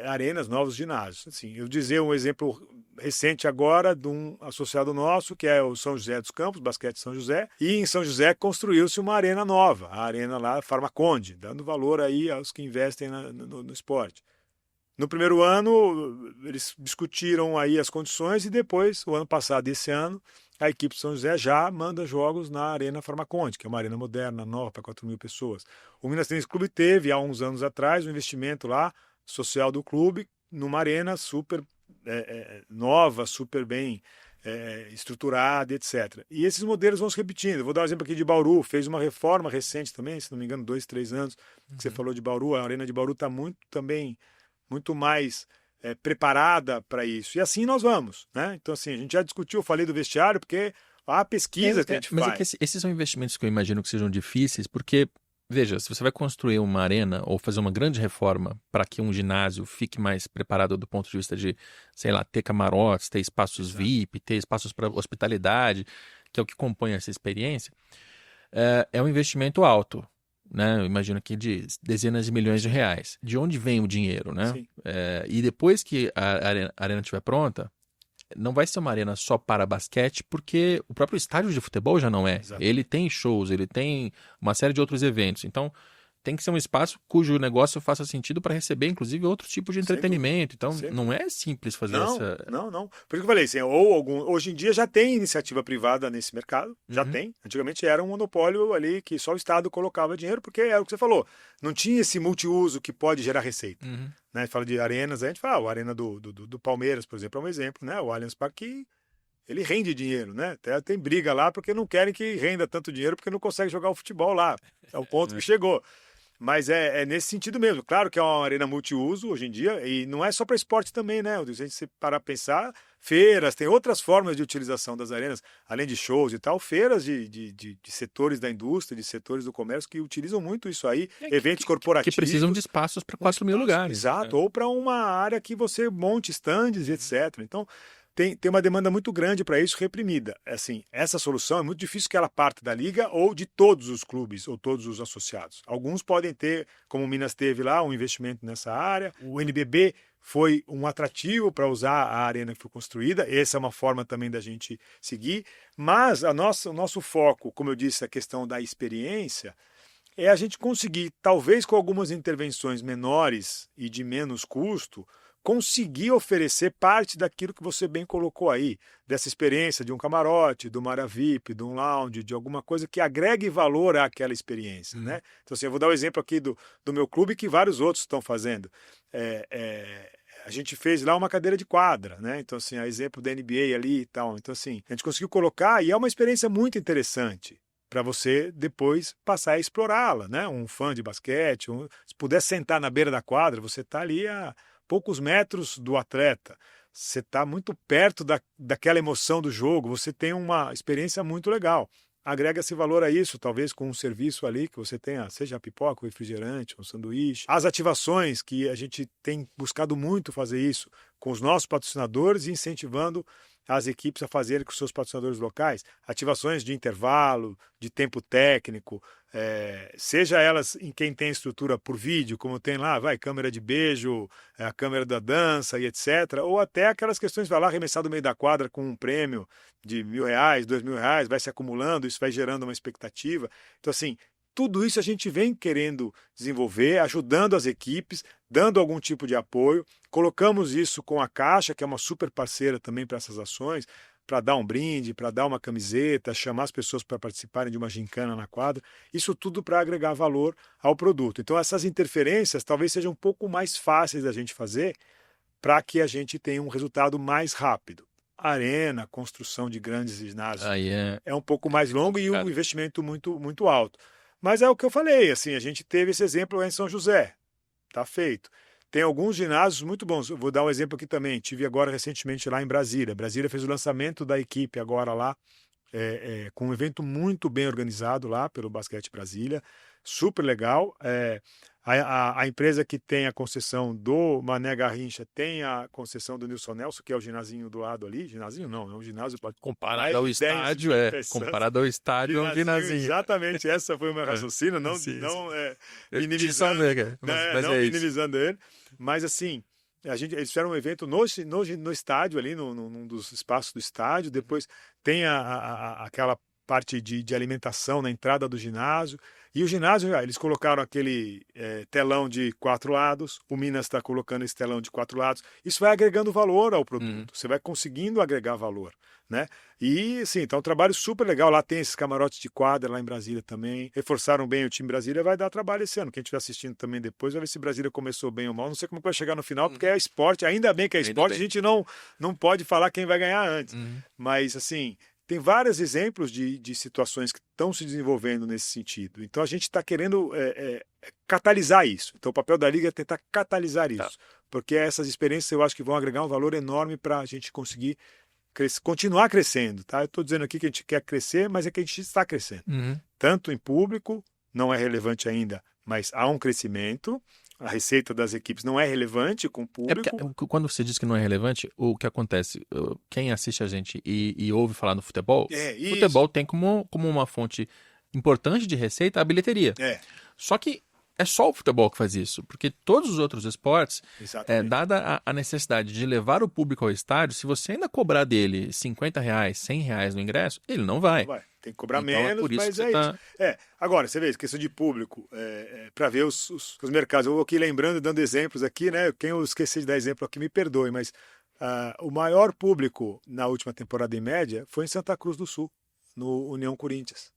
arenas, novos ginásios. Assim, eu dizer um exemplo recente agora de um associado nosso, que é o São José dos Campos, Basquete São José, e em São José construiu-se uma arena nova, a arena lá Farmaconde, dando valor aí aos que investem no esporte. No primeiro ano, eles discutiram aí as condições e depois, o ano passado e esse ano, a equipe de São José já manda jogos na Arena Farmaconde, que é uma arena moderna, nova, para 4.000 pessoas. O Minas Tênis Clube teve, há uns anos atrás, um investimento lá, social do clube, numa arena super nova, super bem estruturada, etc. E esses modelos vão se repetindo. Vou dar um exemplo aqui de Bauru, fez uma reforma recente também, se não me engano, 2, 3 anos, que você falou de Bauru, a Arena de Bauru está muito mais preparada para isso. E assim nós vamos, né? Então, assim, a gente já discutiu, eu falei do vestiário, porque a pesquisa que a gente mas faz. é que esses são investimentos que eu imagino que sejam difíceis, porque, veja, se você vai construir uma arena ou fazer uma grande reforma para que um ginásio fique mais preparado do ponto de vista de, sei lá, ter camarotes, ter espaços VIP, ter espaços para hospitalidade, que é o que compõe essa experiência, é um investimento alto. Né? Eu imagino que de dezenas de milhões de reais. De onde vem o dinheiro, né? E depois que a arena estiver pronta, não vai ser uma arena só para basquete, porque o próprio estádio de futebol já não é. Exatamente. Ele tem shows, ele tem uma série de outros eventos. Então, tem que ser um espaço cujo negócio faça sentido para receber, inclusive, outro tipo de entretenimento. Então, não é simples fazer essa... Não. Por isso que eu falei, assim, hoje em dia já tem iniciativa privada nesse mercado, já tem. Antigamente era um monopólio ali que só o Estado colocava dinheiro, porque era o que você falou, não tinha esse multiuso que pode gerar receita. Né? Fala de arenas, a gente fala, a arena do Palmeiras, por exemplo, é um exemplo, né? O Allianz Parque, ele rende dinheiro, né? Até tem briga lá porque não querem que renda tanto dinheiro porque não consegue jogar o futebol lá. É o ponto que chegou. Mas é nesse sentido mesmo. Claro que é uma arena multiuso hoje em dia, e não é só para esporte também, né? Se a gente parar a pensar, feiras, tem outras formas de utilização das arenas, além de shows e tal, feiras de setores da indústria, de setores do comércio que utilizam muito isso aí, eventos corporativos. Que precisam de espaços para 4 mil lugares. Exato, ou para uma área que você monte estandes, etc. Então, tem uma demanda muito grande para isso reprimida. Assim, essa solução é muito difícil que ela parta da liga ou de todos os clubes ou todos os associados. Alguns podem ter, como o Minas teve lá, um investimento nessa área. O NBB foi um atrativo para usar a arena que foi construída. Essa é uma forma também da gente seguir. Mas o nosso foco, como eu disse, a questão da experiência, é a gente conseguir, talvez com algumas intervenções menores e de menos custo, conseguir oferecer parte daquilo que você bem colocou aí, dessa experiência de um camarote, de uma área VIP, de um lounge, de alguma coisa que agregue valor àquela experiência. Né? Então, assim, eu vou dar o exemplo aqui do meu clube que vários outros estão fazendo. A gente fez lá uma cadeira de quadra, né? Então, assim, a exemplo da NBA ali e tal. Então, assim, a gente conseguiu colocar e é uma experiência muito interessante para você depois passar a explorá-la, né? Um fã de basquete, se puder sentar na beira da quadra, você está ali a poucos metros do atleta, você está muito perto daquela emoção do jogo, você tem uma experiência muito legal. Agrega-se valor a isso, talvez com um serviço ali que você tenha, seja a pipoca, o refrigerante, um sanduíche. As ativações, que a gente tem buscado muito fazer isso com os nossos patrocinadores e incentivando as equipes a fazerem com os seus patrocinadores locais, ativações de intervalo, de tempo técnico, seja elas em quem tem estrutura por vídeo, como tem lá, câmera de beijo, a câmera da dança e etc., ou até aquelas questões, vai lá arremessar do meio da quadra com um prêmio de R$1.000, R$2.000, vai se acumulando, isso vai gerando uma expectativa. Então, assim, tudo isso a gente vem querendo desenvolver, ajudando as equipes, dando algum tipo de apoio. Colocamos isso com a Caixa, que é uma super parceira também para essas ações, para dar um brinde, para dar uma camiseta, chamar as pessoas para participarem de uma gincana na quadra. Isso tudo para agregar valor ao produto. Então, essas interferências talvez sejam um pouco mais fáceis da gente fazer para que a gente tenha um resultado mais rápido. Arena, construção de grandes ginásios é um pouco mais longo e um investimento muito, muito alto. Mas é o que eu falei, assim, a gente teve esse exemplo em São José, está feito. Tem alguns ginásios muito bons, eu vou dar um exemplo aqui também, tive agora recentemente lá em Brasília. Brasília fez o lançamento da equipe agora lá, com um evento muito bem organizado lá pelo Basquete Brasília, super legal. A empresa que tem a concessão do Mané Garrincha tem a concessão do Nilson Nelson, que é o ginazinho do lado ali. Ginazinho não, é um ginásio... Comparado ao estádio, comparado ao estádio, é um ginazinho. Exatamente, essa foi o meu raciocínio, não minimizando, minimizando ele. Mas assim, eles fizeram um evento no estádio ali, num dos espaços do estádio, depois tem aquela parte de alimentação na entrada do ginásio. E o ginásio, eles colocaram aquele telão de 4 lados, o Minas está colocando esse telão de 4 lados. Isso vai agregando valor ao produto, você vai conseguindo agregar valor, né? E, sim, então é um trabalho super legal. Lá tem esses camarotes de quadra, lá em Brasília também. Reforçaram bem o time Brasília, vai dar trabalho esse ano. Quem estiver assistindo também depois vai ver se Brasília começou bem ou mal. Não sei como vai chegar no final, porque é esporte. Ainda bem que é esporte, a gente não pode falar quem vai ganhar antes. Mas, assim, tem vários exemplos de situações que estão se desenvolvendo nesse sentido. Então, a gente está querendo catalisar isso. Então, o papel da Liga é tentar catalisar isso. Porque essas experiências eu acho que vão agregar um valor enorme para a gente conseguir continuar crescendo. Tá? Eu estou dizendo aqui que a gente quer crescer, mas é que a gente está crescendo. Tanto em público, não é relevante ainda, mas há um crescimento. A receita das equipes não é relevante com o público. Porque, quando você diz que não é relevante, o que acontece? Quem assiste a gente e ouve falar no futebol, futebol tem como uma fonte importante de receita a bilheteria. Só que é só o futebol que faz isso, porque todos os outros esportes, dada a necessidade de levar o público ao estádio, se você ainda cobrar dele R$50, R$100 no ingresso, ele não vai. Não vai. Tem que cobrar menos, por isso mas isso. Agora, você vê, questão de público, para ver os mercados. Eu vou aqui lembrando, dando exemplos aqui, né? Quem eu esqueci de dar exemplo aqui, me perdoe, mas o maior público na última temporada em média foi em Santa Cruz do Sul, no União Corinthians,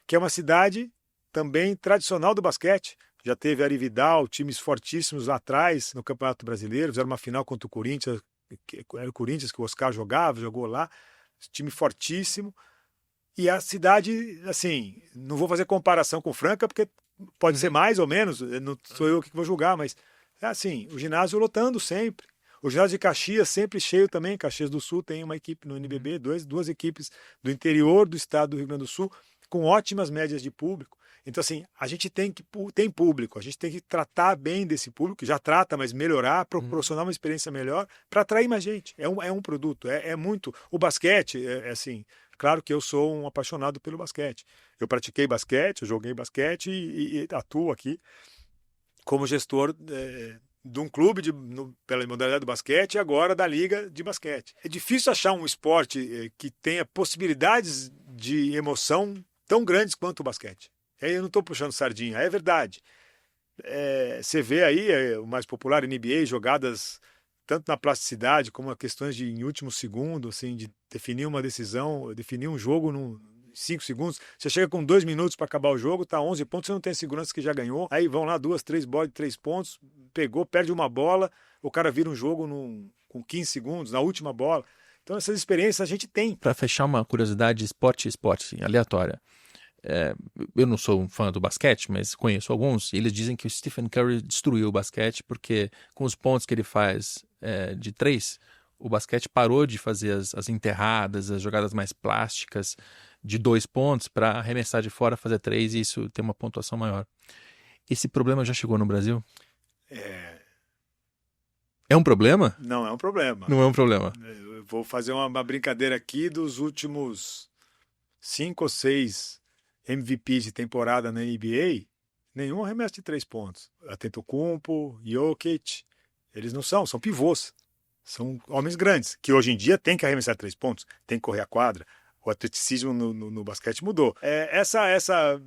que é uma cidade também tradicional do basquete. Já teve Arividal, times fortíssimos lá atrás no Campeonato Brasileiro, fizeram uma final contra o Corinthians, era o Corinthians que o Oscar jogou lá, time fortíssimo. E a cidade, assim, não vou fazer comparação com Franca, porque pode ser mais ou menos, não sou eu que vou julgar, mas é assim, o ginásio lotando sempre. O ginásio de Caxias sempre cheio também. Caxias do Sul tem uma equipe no NBB, duas equipes do interior do estado do Rio Grande do Sul, com ótimas médias de público. Então, assim, a gente tem público, a gente tem que tratar bem desse público, já trata, mas melhorar, proporcionar uma experiência melhor para atrair mais gente. É um produto, é muito. O basquete, assim, claro que eu sou um apaixonado pelo basquete. Eu pratiquei basquete, eu joguei basquete e atuo aqui como gestor de um clube pela modalidade do basquete e agora da liga de basquete. É difícil achar um esporte que tenha possibilidades de emoção tão grandes quanto o basquete. Eu não estou puxando sardinha, é verdade. Você vê aí o mais popular NBA, jogadas tanto na plasticidade como questões em último segundo, assim, de definir uma decisão, definir um jogo em 5 segundos. Você chega com 2 minutos para acabar o jogo, tá 11 pontos, você não tem segurança que já ganhou. Aí vão lá 2, 3 bolas de 3 pontos, pegou, perde uma bola, o cara vira um jogo com 15 segundos, na última bola. Então essas experiências a gente tem. Para fechar uma curiosidade esporte, assim, aleatória. Eu não sou um fã do basquete, mas conheço alguns, e eles dizem que o Stephen Curry destruiu o basquete porque com os pontos que ele faz de 3, o basquete parou de fazer as enterradas, as jogadas mais plásticas de 2 pontos para arremessar de fora, fazer 3 e isso ter uma pontuação maior. Esse problema já chegou no Brasil? É um problema? Não é um problema. Não é um problema. Eu vou fazer uma brincadeira aqui dos últimos 5 ou 6 MVPs de temporada na NBA, nenhum arremesso de 3 pontos. Antetokounmpo, Jokic, eles não são pivôs. São homens grandes, que hoje em dia tem que arremessar 3 pontos, tem que correr a quadra. O atleticismo no basquete mudou. Essa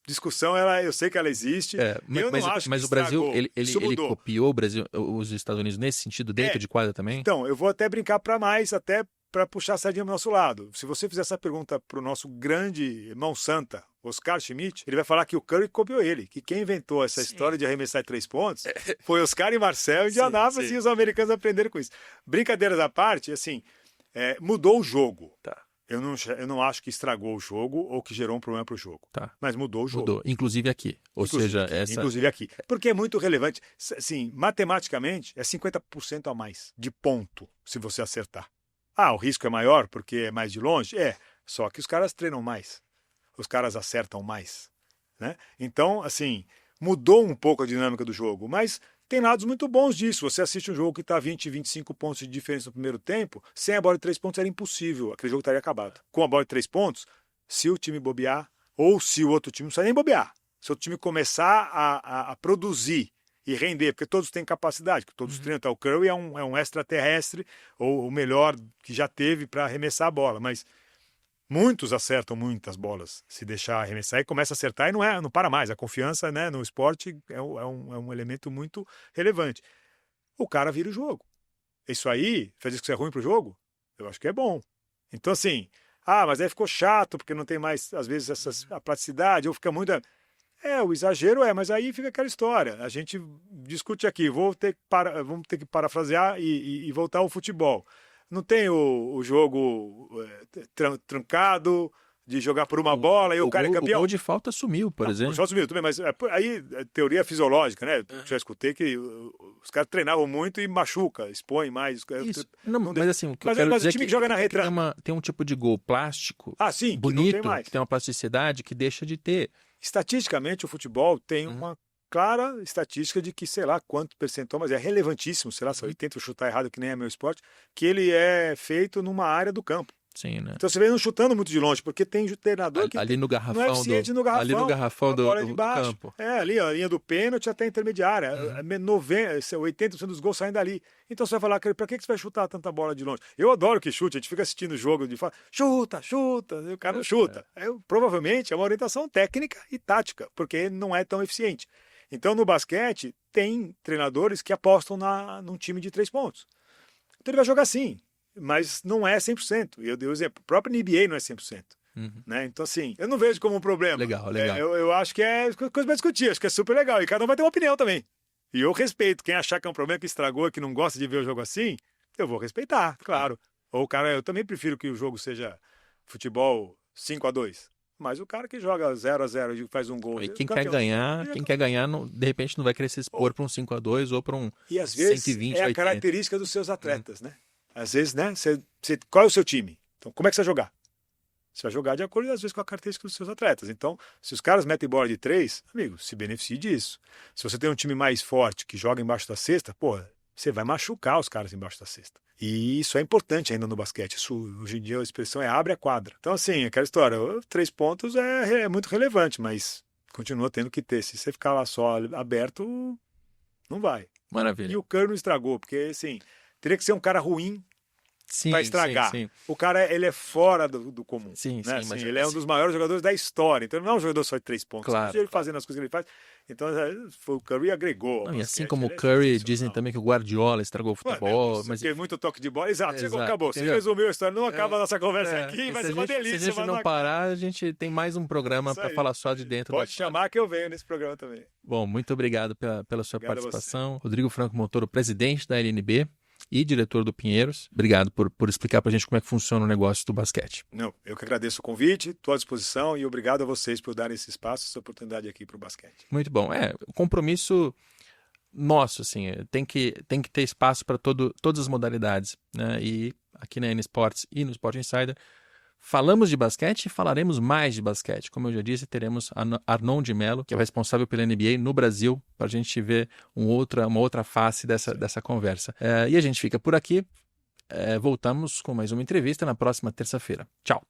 discussão, eu sei que ela existe. Mas o Brasil, ele copiou os Estados Unidos nesse sentido, dentro de quadra também? Então, eu vou até brincar até para puxar a sardinha do nosso lado. Se você fizer essa pergunta para o nosso grande mão santa, Oscar Schmidt, ele vai falar que o Curry copiou ele, que quem inventou essa história de arremessar 3 pontos foi Oscar e Marcel em Indianápolis, e os americanos aprenderam com isso. Brincadeiras à parte, assim, mudou o jogo. Tá. Eu não acho que estragou o jogo ou que gerou um problema para o jogo. Tá. Mas mudou o jogo. Mudou, inclusive aqui. Inclusive aqui. Porque é muito relevante. Assim, matematicamente, é 50% a mais de ponto, se você acertar. O risco é maior porque é mais de longe? Só que os caras treinam mais. Os caras acertam mais. Né? Então, assim, mudou um pouco a dinâmica do jogo, mas tem lados muito bons disso. Você assiste um jogo que está 20, 25 pontos de diferença no primeiro tempo, sem a bola de 3 pontos era impossível. Aquele jogo estaria acabado. Com a bola de 3 pontos, se o time bobear, ou se o outro time não sai nem bobear, se o time começar a produzir e render, porque todos têm capacidade, que todos treinam. O Curry é um extraterrestre, ou o melhor que já teve para arremessar a bola, mas Muitos acertam muitas bolas, se deixar arremessar e começa a acertar e não para mais. A confiança, né, no esporte é um elemento muito relevante. O cara vira o jogo. Isso aí faz isso que é ruim pro jogo? Eu acho que é bom. Então, assim, mas aí ficou chato porque não tem mais, às vezes, a praticidade, ou fica muito... o exagero mas aí fica aquela história. A gente discute aqui, vamos ter que parafrasear e voltar ao futebol. Não tem o jogo trancado, de jogar por uma bola e o cara é campeão. O gol de falta sumiu, por exemplo. O falta sumiu também, mas aí é teoria fisiológica, né? Já escutei que os caras treinavam muito e machuca, expõe mais. Isso. Mas assim, o que eu quero dizer o time que joga na retranca... tem um tipo de gol plástico sim, bonito, que não tem mais. Que tem uma plasticidade que deixa de ter. Estatisticamente, o futebol tem uma clara estatística de que, sei lá quanto percentual, mas é relevantíssimo, sei lá, se eu tento chutar errado, que nem é meu esporte, que ele é feito numa área do campo. Sim, né? Então você vem não chutando muito de longe, porque tem treinador que ali no garrafão não é eficiente no garrafão. Ali no garrafão do campo. Ali, a linha do pênalti até intermediária. 80% dos gols saem dali. Então você vai falar, para que você vai chutar tanta bola de longe? Eu adoro que chute, a gente fica assistindo o jogo de falar, chuta, e o cara não chuta. Provavelmente é uma orientação técnica e tática, porque não é tão eficiente. Então no basquete tem treinadores que apostam num time de 3 pontos. Então ele vai jogar assim. Mas não é 100%. Eu dei o exemplo. O próprio NBA não é 100%. Né? Então, assim, eu não vejo como um problema. Legal. Eu acho que é coisa para discutir. Acho que é super legal. E cada um vai ter uma opinião também. E eu respeito. Quem achar que é um problema, que estragou, que não gosta de ver o jogo assim, eu vou respeitar, claro. Ou o cara, eu também prefiro que o jogo seja futebol 5-2. Mas o cara que joga 0-0 e faz um gol... E quem quer ganhar, de repente não vai querer se expor para um 5-2 ou para um 120, E às vezes 120, a característica dos seus atletas, né? Às vezes, né? Qual é o seu time? Então, como é que você vai jogar? Você vai jogar de acordo, às vezes, com a característica dos seus atletas. Então, se os caras metem bola de 3, amigo, se beneficie disso. Se você tem um time mais forte que joga embaixo da cesta, você vai machucar os caras embaixo da cesta. E isso é importante ainda no basquete. Isso, hoje em dia, a expressão é abre a quadra. Então, assim, aquela história, 3 pontos é muito relevante, mas continua tendo que ter. Se você ficar lá só aberto, não vai. Maravilha. E o Curry não estragou, porque, assim... Teria que ser um cara ruim para estragar. Sim. O cara, ele é fora do comum. Sim, né? mas ele é um dos maiores jogadores da história. Então, ele não é um jogador só de 3 pontos. Claro. Ele fazendo as coisas que ele faz. Então, o Curry agregou. E assim como o Curry, dizem também que o Guardiola estragou o futebol. Mas tem muito toque de bola. Exato. Chegou, acabou. Você resumiu a história. Não acaba a nossa conversa aqui. Vai ser uma delícia. Se a gente não parar, a gente tem mais um programa para falar só de dentro. Pode chamar que eu venho nesse programa também. Bom, muito obrigado pela sua participação. Rodrigo Franco Montoro, presidente da LNB. E diretor do Pinheiros. Obrigado por explicar para a gente como é que funciona o negócio do basquete. Não, eu que agradeço o convite, estou à disposição e obrigado a vocês por darem esse espaço, essa oportunidade aqui para o basquete. Muito bom. O compromisso nosso, assim, tem que ter espaço para todas as modalidades, né? E aqui na N Sports e no Sport Insider falamos de basquete e falaremos mais de basquete. Como eu já disse, teremos Arnon de Mello, que é o responsável pela NBA no Brasil, para a gente ver uma outra face dessa conversa. E a gente fica por aqui. Voltamos com mais uma entrevista na próxima terça-feira. Tchau.